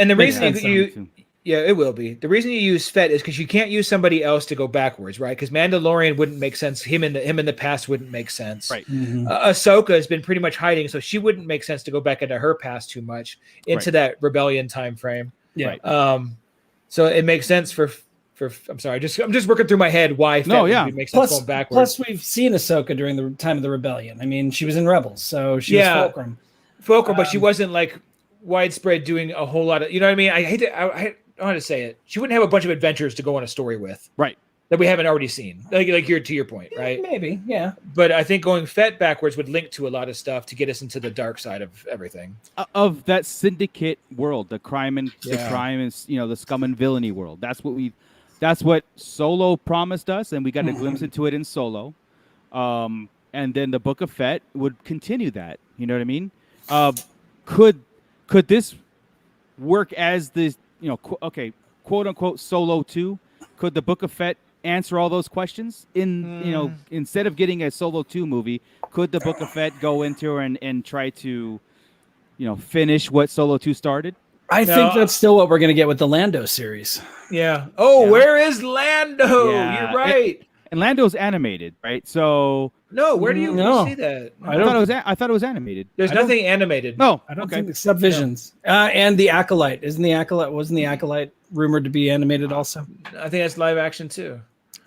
Yeah, it will be. The reason you use Fett is because you can't use somebody else to go backwards, right? Because Mandalorian wouldn't make sense. Him in the past wouldn't make sense. Right. Ahsoka has been pretty much hiding, so she wouldn't make sense to go back into her past too much into that rebellion time frame. Yeah. Right. So it makes sense for. I'm sorry, I'm just working through my head why Fett would make sense going backwards. Plus, we've seen Ahsoka during the time of the rebellion. I mean, she was in Rebels, so she was Fulcrum. But she wasn't like widespread doing a whole lot of. You know what I mean? I don't know how to say it. She wouldn't have a bunch of adventures to go on a story with, right? That we haven't already seen. Like to your point, right? Maybe, yeah. But I think going Fett backwards would link to a lot of stuff to get us into the dark side of everything. Of that syndicate world, the crime and the scum and villainy world. That's what Solo promised us, and we got a glimpse into it in Solo. And then the Book of Fett would continue that. You know what I mean? Could this work as this? Quote unquote Solo 2? Could the Book of Fett answer all those questions? Instead of getting a Solo 2 movie, could the Book of Fett go into and try to, finish what Solo 2 started? I think that's still what we're going to get with the Lando series. Yeah. Oh, where is Lando? Yeah. You're right. And Lando's animated, right? So no, where do you see that? I thought it was animated. There's nothing animated. No, I don't think except Visions. And the Acolyte. Wasn't the Acolyte rumored to be animated also? I think that's live action too.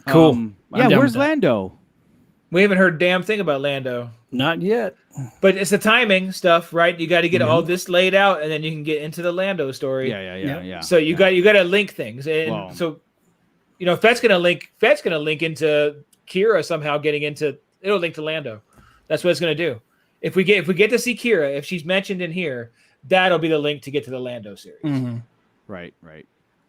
Cool. Where's Lando? We haven't heard a damn thing about Lando. Not yet. But it's the timing stuff, right? You got to get all this laid out, and then you can get into the Lando story. Yeah. So you got to link things, and so Fett's gonna link into Kira somehow. It'll link to Lando. That's what it's gonna do. If we get to see Kira, if she's mentioned in here, that'll be the link to get to the Lando series. Mm-hmm. Right.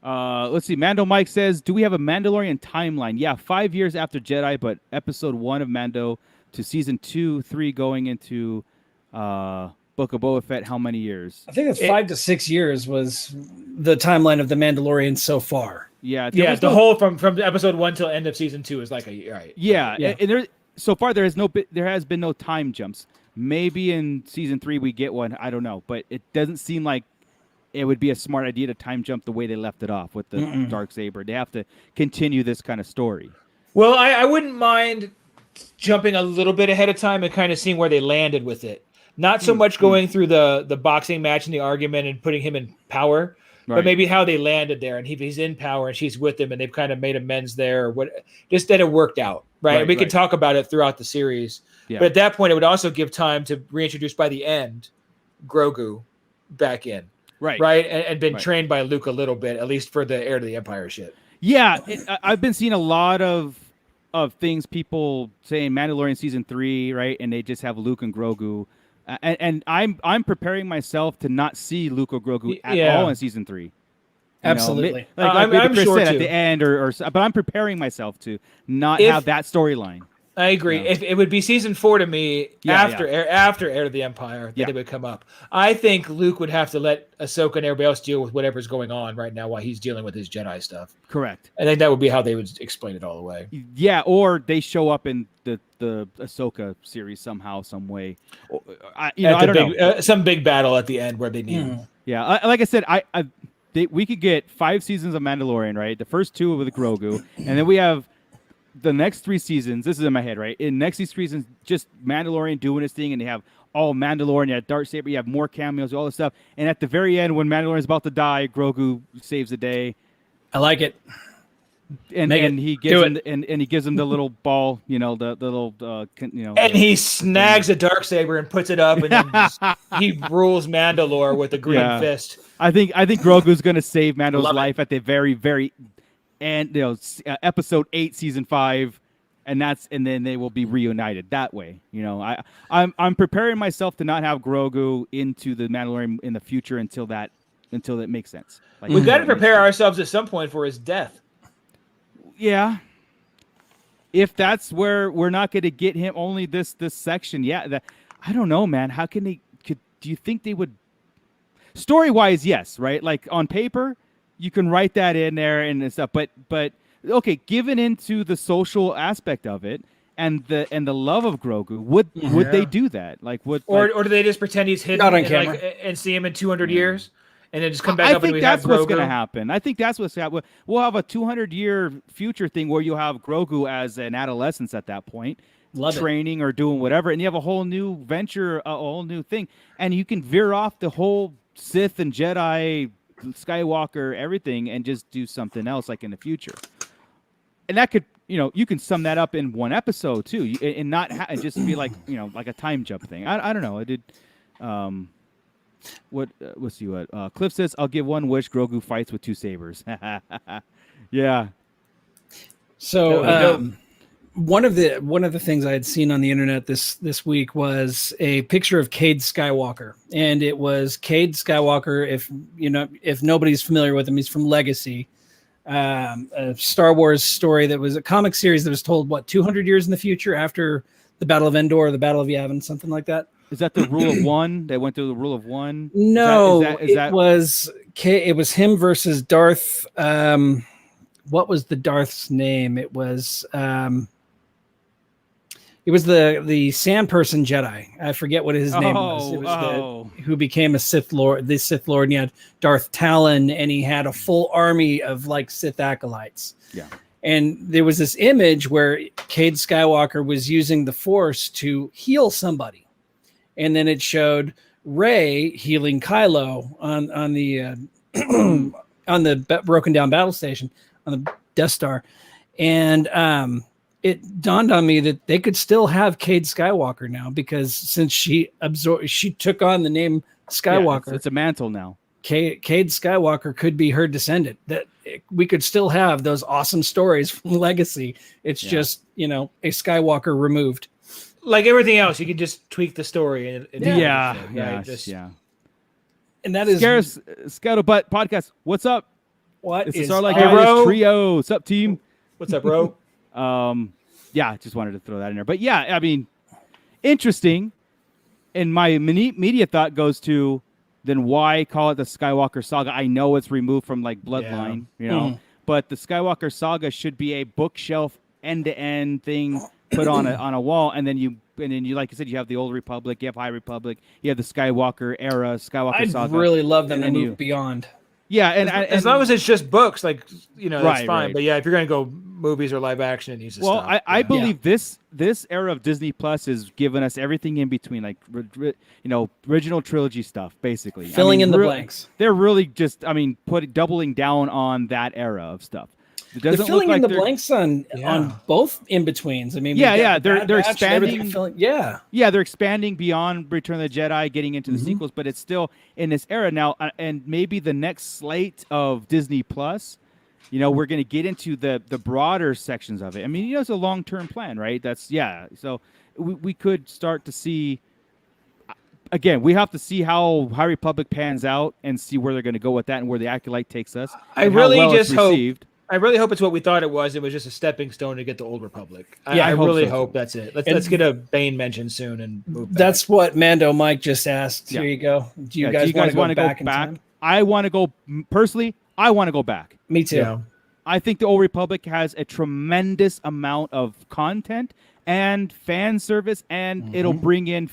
Let's see. Mando Mike says, "Do we have a Mandalorian timeline?" Yeah, 5 years after Jedi, but episode 1 of Mando to season 2, 3 going into Book of Boba Fett. How many years? I think it's 5 to 6 years was the timeline of the Mandalorian so far. Yeah, the whole from episode 1 till end of season 2 is like a year. Right. Yeah. And so far there has been no time jumps. Maybe in season 3 we get one. I don't know, but it doesn't seem like it would be a smart idea to time jump the way they left it off with the Darksaber. They have to continue this kind of story. Well, I wouldn't mind jumping a little bit ahead of time and kind of seeing where they landed with it. Not so much going through the boxing match and the argument and putting him in power, but maybe how they landed there. And he's in power and she's with him and they've kind of made amends there. Or what? Just that it worked out, right? We could talk about it throughout the series. Yeah. But at that point, it would also give time to reintroduce by the end Grogu back in. Right. And been trained by Luke a little bit, at least for the Heir to the Empire shit. Yeah. I've been seeing a lot of things, people saying Mandalorian season 3, right? And they just have Luke and Grogu. And I'm preparing myself to not see Luke or Grogu at all in season 3. Absolutely. I'm Chris sure said too. At the end, but I'm preparing myself to not have that storyline. I agree. If it would be season 4 to me after Heir to the Empire that it would come up. I think Luke would have to let Ahsoka and everybody else deal with whatever's going on right now while he's dealing with his Jedi stuff. Correct. I think that would be how they would explain it all the way. Yeah, or they show up in the Ahsoka series somehow, some way. I don't know. Some big battle at the end where they need him. Yeah, like I said, we could get 5 seasons of Mandalorian, right? The first 2 with Grogu, and then we have the next 3 seasons. This is in my head, right? In next 3 seasons, just Mandalorian doing his thing, and they have all Mandalorian. You have Darksaber, you have more cameos, all this stuff. And at the very end, when Mandalorian's about to die, Grogu saves the day. I like it. And he gives him the little ball, the little And he snags a Darksaber and puts it up, and then he rules Mandalore with a green fist. I think Grogu's going to save Mando's life at the very, very end. Episode 8, season 5, and then they will be reunited that way. I'm preparing myself to not have Grogu into the Mandalorian in the future until it makes sense. Like, we've got to prepare ourselves at some point for his death. Yeah. If that's where we're not going to get him, only this section. Yeah. I don't know, man. How can do you think they would? Story-wise, yes, right? Like on paper, you can write that in there and stuff. But okay, given into the social aspect of it and the love of Grogu, would they do that? Like or do they just pretend he's hidden not on camera and see him in 200 years? and then just come back up and we have that's what's Grogu. going to happen. I think that's what's happening. We'll have a 200-year future thing where you'll have Grogu as an adolescent at that point, training or doing whatever, and you have a whole new venture, a whole new thing, and you can veer off the whole Sith and Jedi, Skywalker, everything, and just do something else like in the future. And that could, you can sum that up in one episode too, and not and just be like, like a time jump thing. I don't know. I did. Let's see what Cliff says. I'll give one wish: Grogu fights with 2 sabers. Yeah. So one of the things I had seen on the internet this week was a picture of Cade Skywalker, and it was Cade Skywalker. If nobody's familiar with him, he's from Legacy, a Star Wars story that was a comic series that was told 200 years in the future after the Battle of Endor, or the Battle of Yavin, something like that. Is that the rule of one? They went through the rule of one? No, it was him versus Darth. What was the Darth's name? It was the Sand Person Jedi. I forget what his name was. It was who became a Sith Lord. The Sith Lord. And he had Darth Talon, and he had a full army of Sith acolytes. Yeah. And there was this image where Cade Skywalker was using the Force to heal somebody. And then it showed Rey healing Kylo on the on the broken down battle station on the Death Star, and it dawned on me that they could still have Cade Skywalker now, because since she took on the name Skywalker, it's a mantle now. Cade Skywalker could be her descendant. That we could still have those awesome stories from Legacy. It's just a Skywalker removed. Like everything else, you can just tweak the story. And And that is Scuttlebutt Podcast. What's up? What is our Guys trio? What's up, team? What's up, bro? Just wanted to throw that in there. But yeah, I mean, interesting. And my immediate thought goes to, then why call it the Skywalker Saga? I know it's removed from Bloodline, but the Skywalker Saga should be a bookshelf end-to-end thing put on a wall, and then you like you said, you have the Old Republic, you have High Republic, you have the Skywalker era, Skywalker Saga. I'd really love them to move beyond. Yeah, and as long as it's just books, that's fine. Right. But yeah, if you're going to go movies or live action, it needs to stop. Well, I believe this era of Disney Plus is giving us everything in between, original trilogy stuff, basically. Filling in the blanks. They're really just, doubling down on that era of stuff. They're filling in the blanks on both in betweens. They're expanding. They're expanding beyond Return of the Jedi, getting into the sequels, but it's still in this era now. And maybe the next slate of Disney Plus, we're going to get into the broader sections of it. It's a long-term plan, right? So we could start to see. Again, we have to see how High Republic pans out and see where they're going to go with that and where the Acolyte takes us. I really hope it's what we thought it was. It was just a stepping stone to get the Old Republic. I really hope that's it. Let's get a Bane mention soon and move back. That's what Mando Mike just asked. Here you go. Do you guys want to go back in time? I want to go, personally, I want to go back. Me too. Yeah. I think the Old Republic has a tremendous amount of content and fan service, and it'll bring in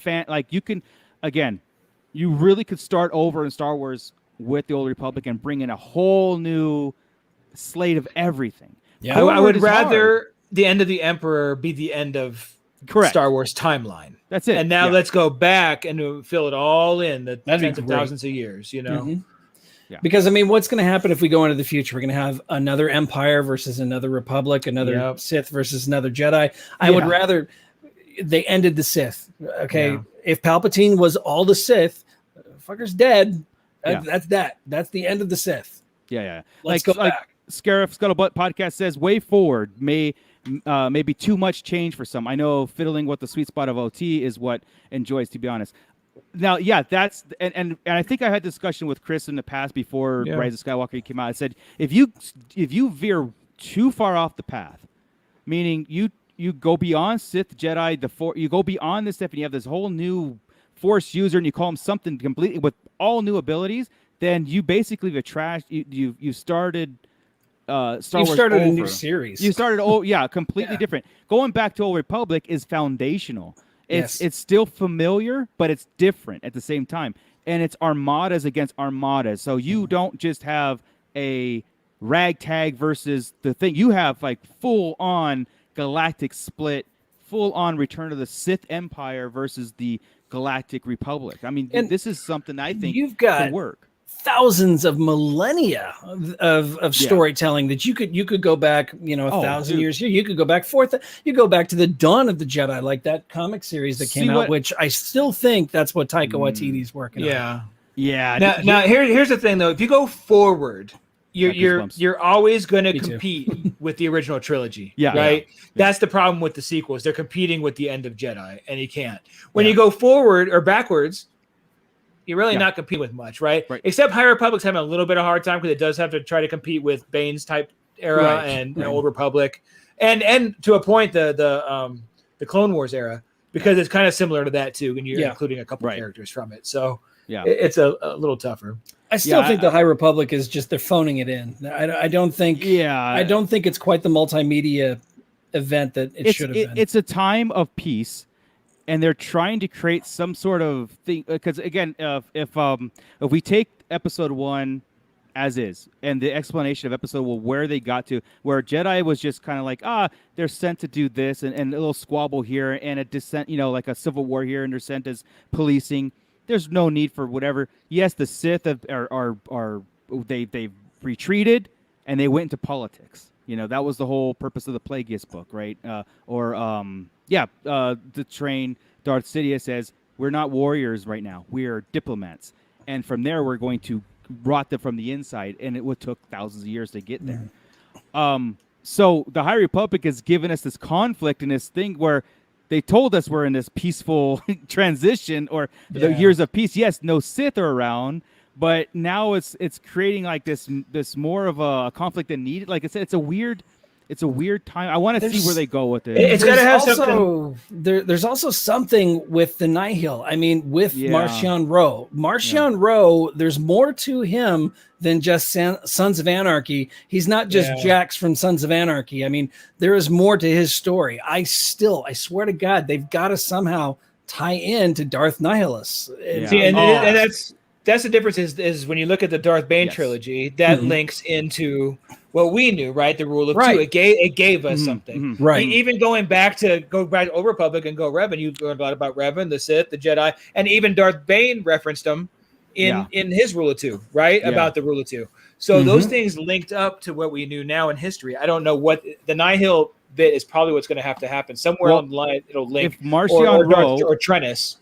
you really could start over in Star Wars with the Old Republic and bring in a whole new slate of everything. Yeah, I would rather the end of the Emperor be the end of Star Wars timeline. That's it. And now let's go back and fill it all in the tens of thousands of years, Yeah. Because what's going to happen if we go into the future? We're going to have another Empire versus another Republic, another Sith versus another Jedi. I would rather they ended the Sith. Okay. Yeah. If Palpatine was all the Sith, fucker's dead. That's that. That's the end of the Sith. Yeah. Let's go back. Scarif Scuttlebutt Podcast says, way forward may be too much change for some. I know fiddling with the sweet spot of OT is what enjoys, to be honest. Now, that's and I think I had discussion with Chris in the past before Rise of Skywalker came out. I said, if you veer too far off the path, meaning you go beyond Sith, Jedi, you go beyond this stuff, and you have this whole new Force user, and you call him something completely with all new abilities, then you basically have trashed. You started. Star Wars started over. A new series. You started completely different. Going back to Old Republic is foundational. It's still familiar, but it's different at the same time. and it's armadas against armadas. So you don't just have a ragtag versus the thing. You have like full on galactic split, full on Return of the Sith Empire versus the Galactic Republic. I mean, this is something I think you've got can work. Thousands of millennia of storytelling that you could go back, 1,000 years here. You could go back you go back to the dawn of the Jedi, like that comic series that came out, which I still think that's what Taika Waititi's working on. Yeah. Now here's the thing though. If you go forward, you're always going to compete with the original trilogy, right? Yeah. That's the problem with the sequels. They're competing with the end of Jedi, and you can't. When you go forward or backwards, you're really not competing with much, right? Except High Republic's having a little bit of a hard time because it does have to try to compete with Bane's type era and Old Republic, and to a point the Clone Wars era, because it's kind of similar to that too, and you're including a couple characters from it. So it's a little tougher. I still think the High Republic is just they're phoning it in. I don't think I don't think it's quite the multimedia event that it should have been. It's a time of peace. And they're trying to create some sort of thing, because again, if we take episode 1 as is, and the explanation of episode where they got to, where Jedi was just kind of like, they're sent to do this, and a little squabble here, and a dissent, like a civil war here, and they're sent as policing. There's no need for whatever. Yes, the Sith they've retreated, and they went into politics. That was the whole purpose of the Plagueis book, right? The train Darth Sidious says, we're not warriors right now. We are diplomats. And from there, we're going to rot them from the inside. And it took thousands of years to get there. So the High Republic has given us this conflict and this thing where they told us we're in this peaceful transition or the years of peace. Yes, no Sith are around. But now it's creating like this more of a conflict than needed. Like I said, it's a weird time. I want to see where they go with it. It's got to have something. There's also something with the Nihil. I mean, with Marchion Ro. Marchion Ro, there's more to him than just Sons of Anarchy. He's not just Jax from Sons of Anarchy. I mean, there is more to his story. I swear to God, they've got to somehow tie in to Darth Nihilus. And that's the difference is when you look at the Darth Bane trilogy, that links into what we knew, right? The rule of two. It gave us something. Right. Even go back to Old Republic and go Revan, you learned a lot about Revan, the Sith, the Jedi, and even Darth Bane referenced them in his rule of two, right? Yeah. About the rule of two. So those things linked up to what we knew now in history. I don't know what the Nihil bit is probably what's going to have to happen somewhere on the line. It'll link if Marchion Ro or Trennis.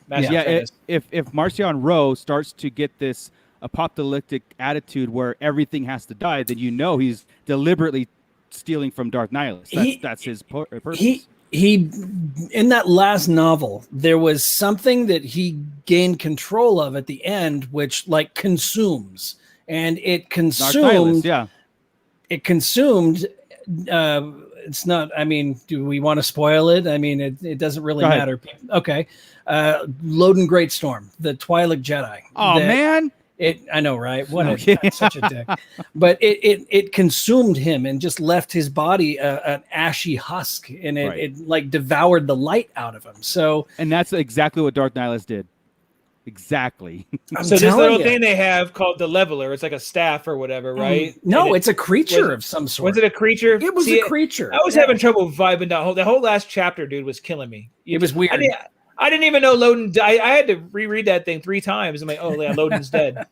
If Marchion Ro starts to get this apocalyptic attitude where everything has to die, then he's deliberately stealing from Darth Nihilus. That's his purpose. He in that last novel, there was something that he gained control of at the end, which like consumes, and it consumed. It consumed. It's not. I mean, do we want to spoil it? I mean, it doesn't really matter. Okay. Loden Greatstorm, the Twi'lek Jedi. Oh man. I know, right? Such a dick. But it consumed him and just left his body an ashy husk, and it like devoured the light out of him. So, and that's exactly what Darth Nihilus did. Exactly. So this little thing they have called the Leveler, it's like a staff or whatever, right? No, it's a creature of some sort. Was it a creature? It was a creature. I was having trouble vibing down. The whole last chapter, dude, was killing me. It was weird. I didn't even know Loden died. I had to reread that thing 3 times. I'm like, oh yeah, Loden's dead.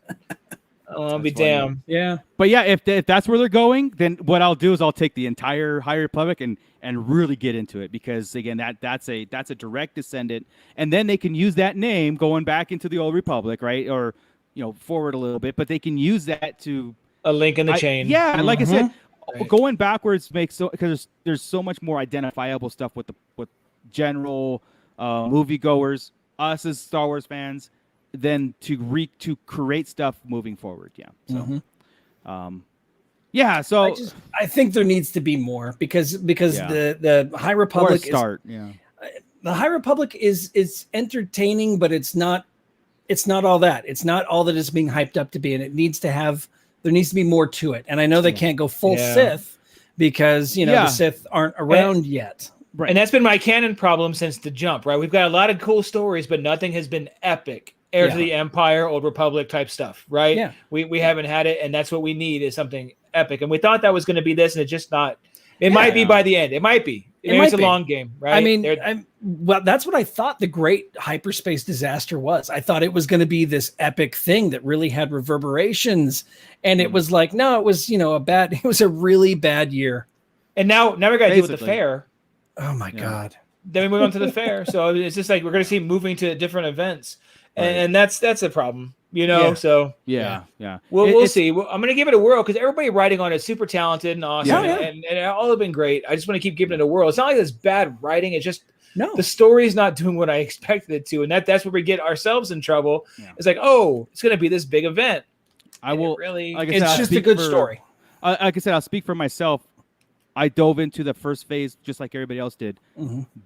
I'll be damned. Yeah. But yeah, if that's where they're going, then what I'll do is I'll take the entire High Republic and really get into it, because again, that's a direct descendant, and then they can use that name going back into the Old Republic, right? Or forward a little bit, but they can use that to a link in the chain. Yeah, like I said, going backwards makes because there's so much more identifiable stuff with general moviegoers, us as Star Wars fans, than to create stuff moving forward. Yeah. So, so I think there needs to be more because the High Republic the High Republic is entertaining, but it's not all that. It's not all that it's being hyped up to be, and there needs to be more to it. And I know they can't go full Sith because the Sith aren't around yet. Right. And that's been my canon problem since the jump, right? We've got a lot of cool stories, but nothing has been epic Heir to the Empire, Old Republic type stuff, right? Yeah. We haven't had it, and that's what we need is something epic. And we thought that was going to be this, and it's just not. It might be by the end. It might be. It's a long game, right? I mean, well, that's what I thought the great hyperspace disaster was. I thought it was going to be this epic thing that really had reverberations, and it was like, no, it was it was a really bad year. And now we got to deal with the fair. Oh my God. Then we move on to the fair. So it's just like we're going to see moving to different events, and that's a problem, So we'll see. I'm going to give it a whirl because everybody writing on it is super talented and awesome, and all have been great. I just want to keep giving it a whirl. It's not like it's bad writing. It's just the story's not doing what I expected it to, and that's where we get ourselves in trouble. Yeah. It's like, it's going to be this big event. It's just a good story. Like I said, I'll speak for myself. I dove into the first phase just like everybody else did,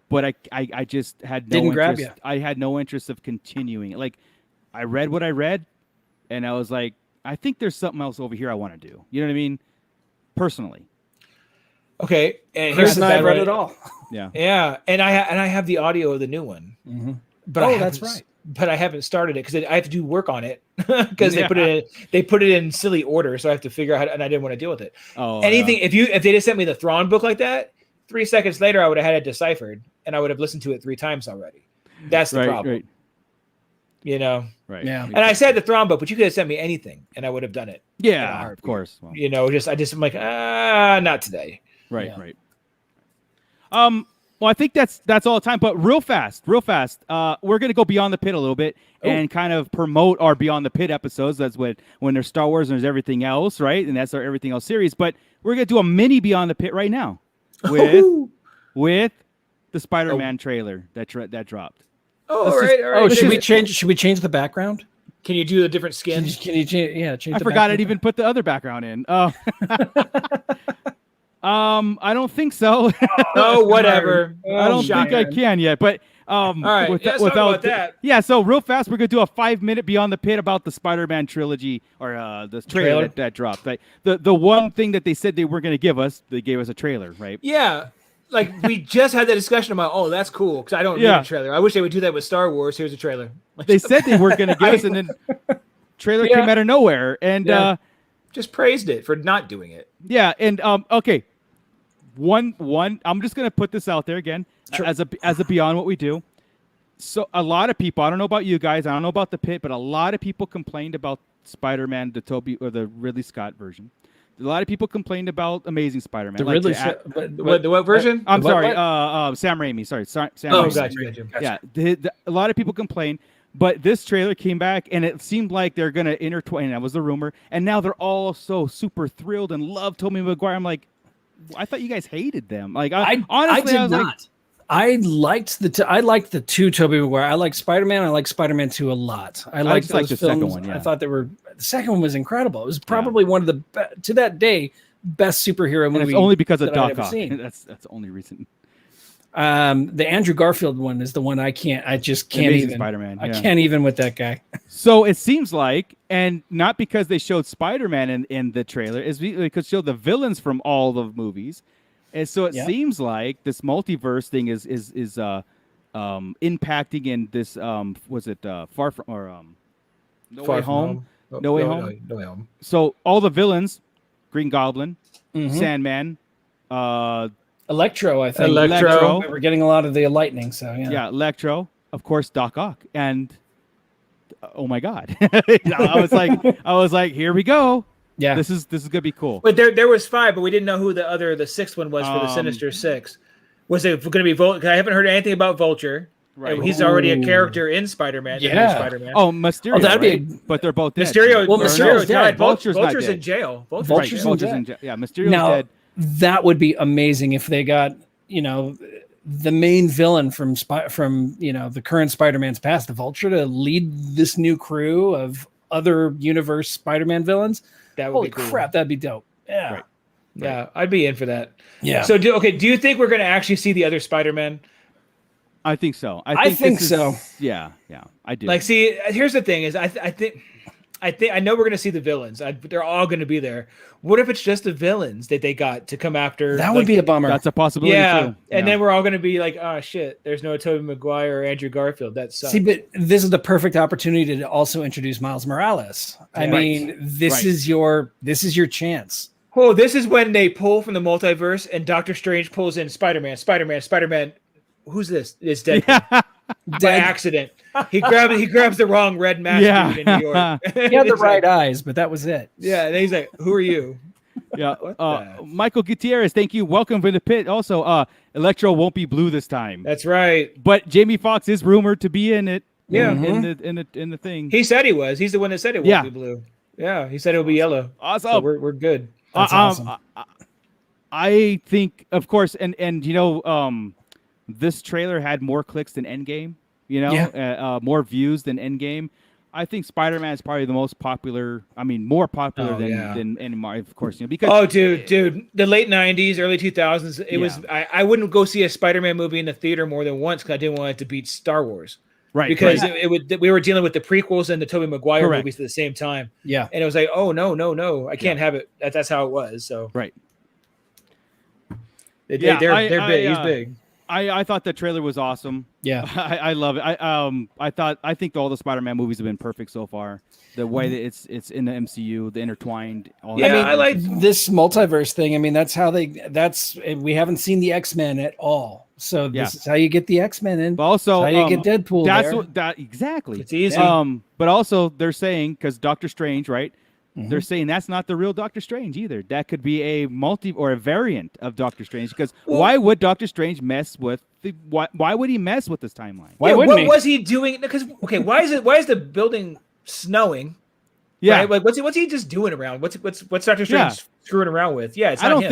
but I just had no interest. I had no interest of continuing. Like, I read what I read, and I was like, I think there's something else over here I want to do. You know what I mean? Personally. Okay, and Chris and I read it all. Yeah, and I have the audio of the new one. But that's right. But I haven't started it because I have to do work on it because they put it in silly order, so I have to figure out how to, and I didn't want to deal with it. If they just sent me the Thrawn book like that, 3 seconds later I would have had it deciphered and I would have listened to it 3 times already. That's the problem. Right. Yeah. And I said the Thrawn book, but you could have sent me anything and I would have done it. Yeah, of course. Well, I'm like, not today. Right. Well, I think that's all the time, but real fast, we're going to go Beyond the Pit a little bit and kind of promote our Beyond the Pit episodes. That's when there's Star Wars and there's everything else, right? And that's our everything else series. But we're going to do a mini Beyond the Pit right now with the Spider-Man trailer that dropped. All right. Should we change the background? Can you do the different skins? Can you change? Yeah, change. I forgot I'd even put the other background in. I don't think so. Whatever. I don't think I can yet, but all right. Let's talk about that. Yeah, so real fast, we're gonna do a 5-minute Beyond the Pit about the Spider-Man trilogy or the trailer that dropped. Like the one thing that they said they were gonna give us, they gave us a trailer, right? Yeah. Like we just had that discussion about, that's cool because I don't need a trailer. I wish they would do that with Star Wars. Here's a trailer. Like, they said they were gonna give us, and then trailer came out of nowhere, and just praised it for not doing it. Yeah, and okay. One, I'm just gonna put this out there again as a beyond what we do. So a lot of people, I don't know about you guys, I don't know about the pit, but a lot of people complained about Spider-Man, the Tobey or the Ridley Scott version. A lot of people complained about Amazing Spider-Man. The Ridley what version? I'm sorry, Sam Raimi. Sorry, Sam Raimi. Gotcha. Yeah, a lot of people complained, but this trailer came back and it seemed like they're gonna intertwine. That was the rumor, and now they're all so super thrilled and love Tobey Maguire. I'm like, I thought you guys hated them. Like, honestly, I was not. Like, I liked the 2 Tobey Maguire. I like Spider-Man. I like Spider-Man 2 a lot. I liked those the films. Second one. Yeah. I thought the second one was incredible. It was probably one of the to that day best superhero movies. It's only because of Doc Ock. That's the only reason. The Andrew Garfield one is the one I just can't Amazing even. Spider-Man. I can't even with that guy. So it seems like, and not because they showed Spider-Man in the trailer, is because showed the villains from all the movies, and so it seems like this multiverse thing is impacting in this was it Far From or No Way Home? No Way Home. So all the villains, Green Goblin, Sandman, Electro, I think. Electro. We're getting a lot of the lightning, so yeah, Electro, of course, Doc Ock, and oh my God, I was like, here we go. Yeah, this is gonna be cool. But there was 5, but we didn't know who the 6th one was for the Sinister Six. Was it going to be Vulture? I haven't heard anything about Vulture. Right, he's already a character in Spider-Man. Yeah, Spider-Man. Oh, Mysterio. That'd be. But they're both dead. Mysterio's dead. Vulture's in jail. Vulture's in jail. Yeah, Mysterio's dead. That would be amazing if they got, the main villain from the current Spider-Man's past, the Vulture, to lead this new crew of other universe Spider-Man villains. That would Holy be cool. crap, that'd be dope. Yeah. Right. Yeah, I'd be in for that. Yeah. So do you think we're going to actually see the other Spider-Man? I think so. I think so. Yeah, I do. Like, see, here's the thing: is I think I know we're going to see the villains. They're all going to be there. What if it's just the villains that they got to come after? That would be a bummer. That's a possibility too. And then we're all going to be like, oh shit, there's no Tobey Maguire or Andrew Garfield. That sucks. See, but this is the perfect opportunity to also introduce Miles Morales. I mean, this is your chance. Oh, this is when they pull from the multiverse and Doctor Strange pulls in Spider-Man. Who's this? It's Deadpool. By accident. He grabs the wrong red mask dude in New York. He had the right eyes, but that was it. Yeah, and he's like, who are you? Yeah. Michael Gutierrez, thank you. Welcome to the pit. Also, Electro won't be blue this time. That's right. But Jamie Foxx is rumored to be in it. Yeah. In the thing. He said he was. He's the one that said it won't be blue. Yeah, he said it'll be yellow. Awesome. So we're good. That's awesome. I think, of course, and this trailer had more clicks than Endgame. More views than Endgame. I think Spider-Man is probably the most popular. I mean, more popular than of course, because dude, the late '90s, early 2000s, it was. I wouldn't go see a Spider-Man movie in the theater more than once because I didn't want it to beat Star Wars. Right, because we were dealing with the prequels and the Tobey Maguire movies at the same time. Yeah, and it was like, oh no, I can't have it. That's how it was. So right. They're big. He's big. I thought the trailer was awesome. Yeah, I love it. I think all the Spider-Man movies have been perfect so far. The way that it's in the MCU, the intertwined. I like this multiverse thing. I mean, we haven't seen the X-Men at all. So this is how you get the X-Men in. But also, how you get Deadpool. Exactly. It's easy. But also they're saying, because Doctor Strange, right? Mm-hmm. They're saying that's not the real Doctor Strange either. That could be a multi or a variant of Doctor Strange. Because why would Doctor Strange mess with why would he mess with this timeline? What was he doing? Because why is the building snowing? Yeah, right? Like what's he just doing around? What's Doctor Strange screwing around with? Yeah, I don't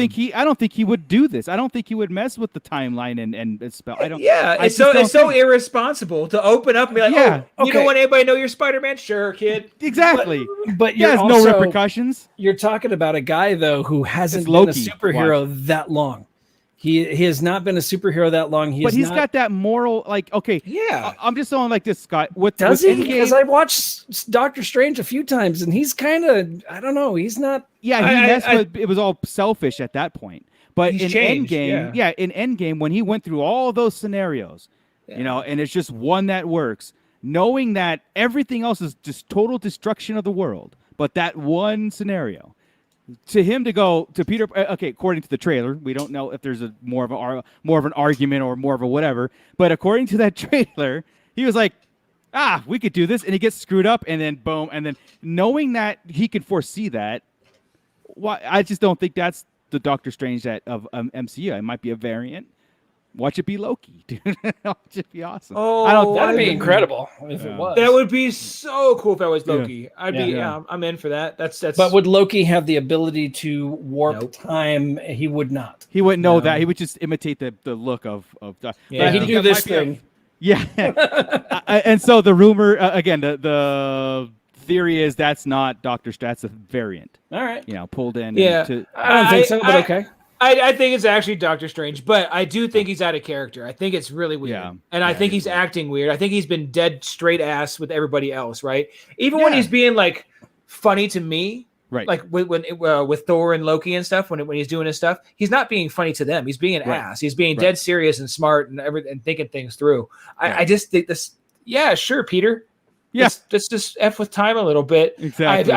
think he would do this. I don't think he would mess with the timeline and spell. I don't. Yeah, it's so irresponsible to open up and be like, you don't want anybody to know you're Spider-Man? Sure, kid. Exactly. But he has no repercussions. You're talking about a guy though who hasn't been a superhero that long. He has not been a superhero that long. But he's got that moral, I'm just saying like this, Scott. Does he? Because I watched Doctor Strange a few times, and he's kind of, I don't know, he's not. Yeah, it was all selfish at that point. But in Endgame, when he went through all those scenarios, and it's just one that works, knowing that everything else is just total destruction of the world, but that one scenario. To him to go to Peter, according to the trailer, we don't know if there's more of an argument or more of a whatever. But according to that trailer, he was like, we could do this, and he gets screwed up, and then boom, and then knowing that he could foresee that, I just don't think that's the Doctor Strange of MCU. It might be a variant. Watch it be Loki, dude. Watch it be awesome. Oh, that'd be incredible if it was. That would be so cool if that was Loki. I'd be, I'm in for that. That's. But would Loki have the ability to warp time? He would not. He wouldn't know that. He would just imitate the look of. He'd do this thing. And so the rumor again, the theory is that's not that's a variant. All right. Pulled in. Yeah. I don't think so, but okay. I think it's actually Doctor Strange, but I do think he's out of character. I think it's really weird. And I think he's acting weird. I think he's been dead straight ass with everybody else, right? Even when he's being like funny to me, right? Like with Thor and Loki and stuff, when he's doing his stuff, he's not being funny to them. He's being an ass. He's being dead serious and smart and everything and thinking things through. I just think this. Yeah, sure, Peter. Yeah, let's just F with time a little bit. Exactly.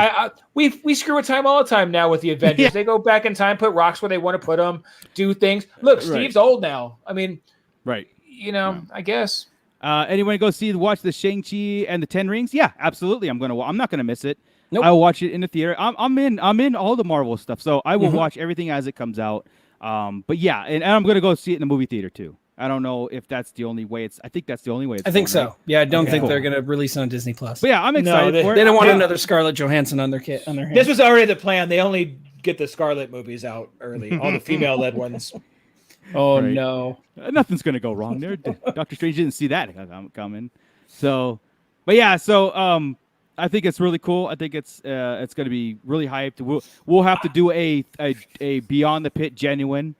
We screw with time all the time now with the Avengers. They go back in time, put rocks where they want to put them, do things. Look, Steve's old now. I mean, I guess. Anyone go watch the Shang-Chi and the Ten Rings? Yeah, absolutely. I'm not gonna miss it. Nope. I'll watch it in the theater. I'm in all the Marvel stuff, so I will watch everything as it comes out. But yeah, and I'm gonna go see it in the movie theater too. I don't know if that's the only way. I think that's the only way. I think so. Right? Yeah, I don't think they're going to release it on Disney Plus. But yeah, I'm excited for it. They don't want another Scarlett Johansson on their hands. This was already the plan. They only get the Scarlet movies out early, all the female-led ones. Oh no, nothing's going to go wrong there. Doctor Strange didn't see that coming. So, but yeah, I think it's really cool. I think it's going to be really hyped. We'll have to do a Beyond the Pit genuine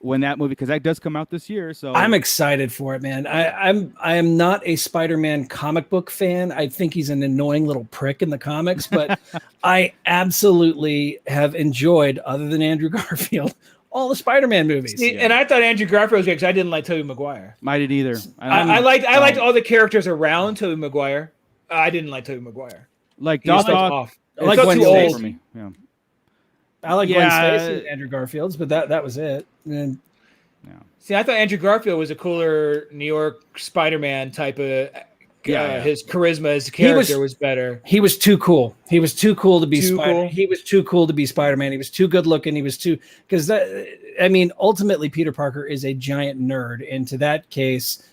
when that movie, because that does come out this year. So I'm excited for it, man. I am not a Spider-Man comic book fan. I think he's an annoying little prick in the comics, but I absolutely have enjoyed, other than Andrew Garfield, all the Spider-Man movies. See, and I thought Andrew Garfield was good because I didn't like Tobey Maguire. I didn't either. I liked all the characters around Tobey Maguire. I didn't like Tobey Maguire. Like He was Doc off. I like It felt Gwen too old Stacy. for me. Yeah. I like Yeah. Gwen Stacy and Andrew Garfield's, but that was it. And See, I thought Andrew Garfield was a cooler New York Spider-Man type of. His charisma as a character was better. he was too cool. He was too cool to be Too cool? He was too cool to be Spider-Man. He was too good looking. He was too ultimately Peter Parker is a giant nerd. And to that case,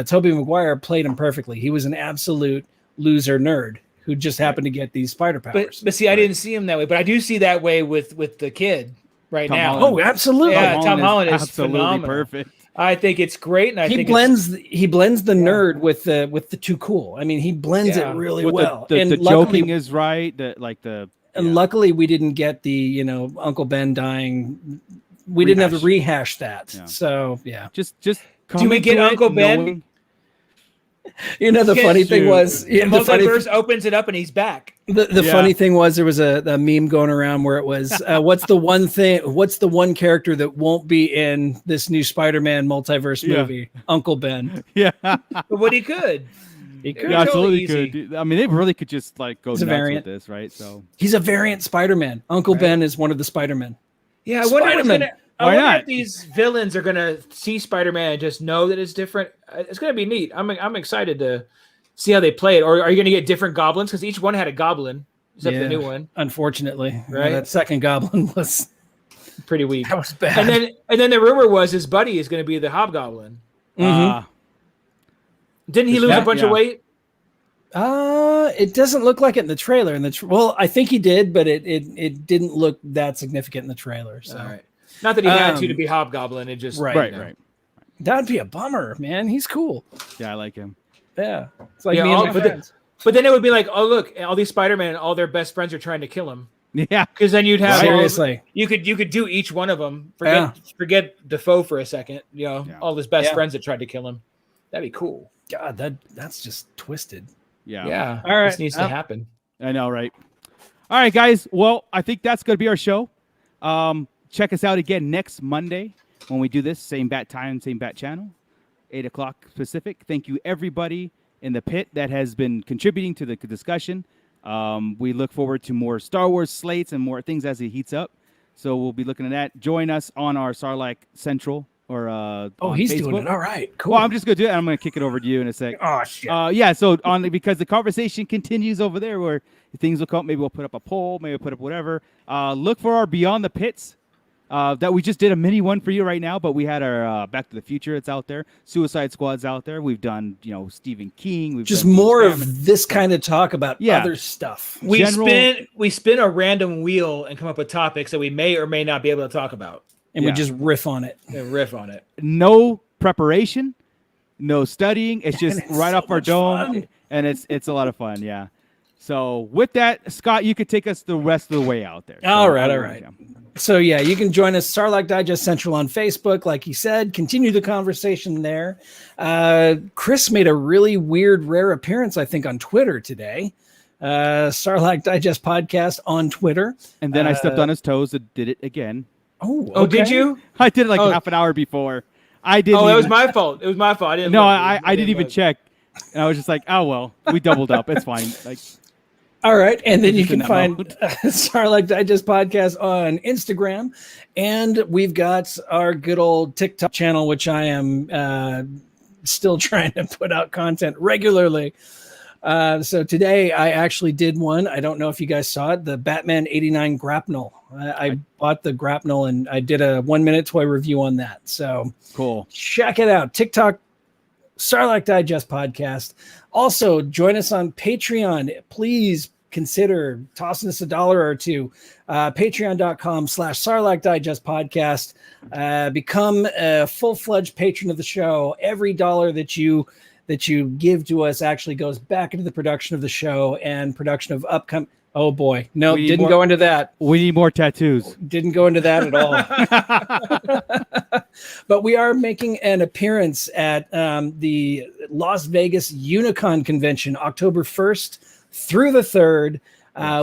Tobey Maguire played him perfectly. He was an absolute loser nerd who just happened to get these spider powers. But see, I didn't see him that way. But I do see that way with the kid right Tom now. Holland. Oh, absolutely. Yeah, Tom Holland is absolutely phenomenal. perfect. I think it's great, and I He think blends the nerd with the too cool. I mean, he blends it really With well. The and joking is right. luckily we didn't get the Uncle Ben dying. We didn't have to rehash that. Yeah. So yeah. Just Do we get Uncle Ben? The funny thing was the multiverse opens it up and he's back. The funny thing was there was a meme going around where it was what's the one character that won't be in this new Spider-Man multiverse movie? Uncle Ben. Yeah. But he could. He could. Yeah, absolutely Totally could. I mean, they really could just like go He's a nuts variant. with this, right? So He's a variant Spider-Man. Uncle Ben is one of the Spider-Men. Yeah, I wonder Spider-Man. I Why wonder not? if these villains are gonna see Spider-Man and just know that it's different. It's gonna be neat. I'm excited to see how they play it. Or are you gonna get different goblins? Because each one had a goblin, except the new one. Unfortunately, Right? that second goblin was Pretty weak. that was bad. And then the rumor was his buddy is gonna be the Hobgoblin. Didn't he lose a bunch of weight? It doesn't look like it in the trailer. Well, I think he did, but it didn't look that significant in the trailer. So All right. Not that he had to be Hobgoblin. It just right. That'd be a bummer, man. He's cool. Yeah, I like him. Yeah, it's like Yeah, me and my friends. But then it would be like, oh look, all these Spider-Man, all their best friends are trying to kill him. Yeah. Because then you'd have Seriously. you could do each one of them. Forget Defoe for a second. All his best friends that tried to kill him. That'd be cool. God, that's just twisted. Yeah. Yeah. All right. This needs to happen. I know, right? All right, guys. Well, I think that's going to be our show. Check us out again next Monday when we do this. Same bat time, same bat channel, 8 o'clock Pacific. Thank you, everybody in the pit that has been contributing to the discussion. We look forward to more Star Wars slates and more things as it heats up. So we'll be looking at that. Join us on our Sarlacc Central or on he's Facebook. doing it. All right, cool. Well, I'm just going to do it. I'm going to kick it over to you in a sec. Oh shit. So because the conversation continues over there where things will come. Maybe we'll put up a poll. Maybe we'll put up whatever. Look for our Beyond the Pits. That we just did a mini one for you right now, but we had our Back to the Future. It's out there. Suicide Squad's out there. We've done, Stephen King. We've just done more of this kind of talk about other stuff. We spin a random wheel and come up with topics that we may or may not be able to talk about. And we just riff on it. And riff on it. No preparation, no studying. It's just right off our dome, fun. and it's a lot of fun. Yeah. So with that, Scott, you could take us the rest of the way out there. All right. So yeah, you can join us, Sarlacc Digest Central on Facebook, like he said. Continue the conversation there. Chris made a really weird, rare appearance, I think, on Twitter today. Sarlacc Digest Podcast on Twitter. And then I stepped on his toes and did it again. Oh, did you? I did it like half an hour before. I didn't. Oh, it was my fault. It was my fault. I didn't. No, I didn't even check. And I was just like, oh well, we doubled up. It's fine. Like. All right, and then you can find Sarlacc Digest Podcast on Instagram, and we've got our good old TikTok channel, which I am still trying to put out content regularly. So today I actually did one. I don't know if you guys saw it, the Batman 89 grapnel. I bought the grapnel, and I did a 1-minute toy review on that. So cool. Check it out. TikTok, Sarlacc Digest Podcast. Also, join us on Patreon. Please consider tossing us $1 or $2. Patreon.com/Sarlacc Digest Podcast. Become a full-fledged patron of the show. Every dollar that you give to us actually goes back into the production of the show and production of upcoming. Oh boy, no, didn't go into that. We need more tattoos. Didn't go into that at all. But we are making an appearance at the Las Vegas Unicon Convention, October 1st through the 3rd.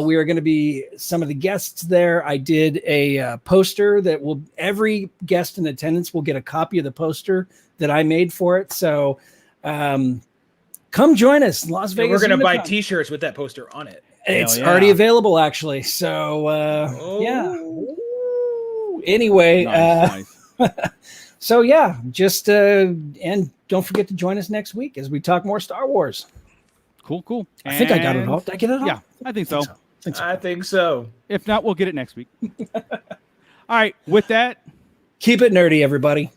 We are going to be some of the guests there. I did a poster that every guest in attendance will get a copy of the poster that I made for it. So come join us, Las Vegas. We're going to buy Unicon. T-shirts with that poster on it. It's already available, actually. So yeah. Anyway, Nice. so yeah, just and don't forget to join us next week as we talk more Star Wars. Cool. I think I got it all. Did I get it all? Yeah, I think so. I think so. If not, we'll get it next week. All right. With that, keep it nerdy, everybody.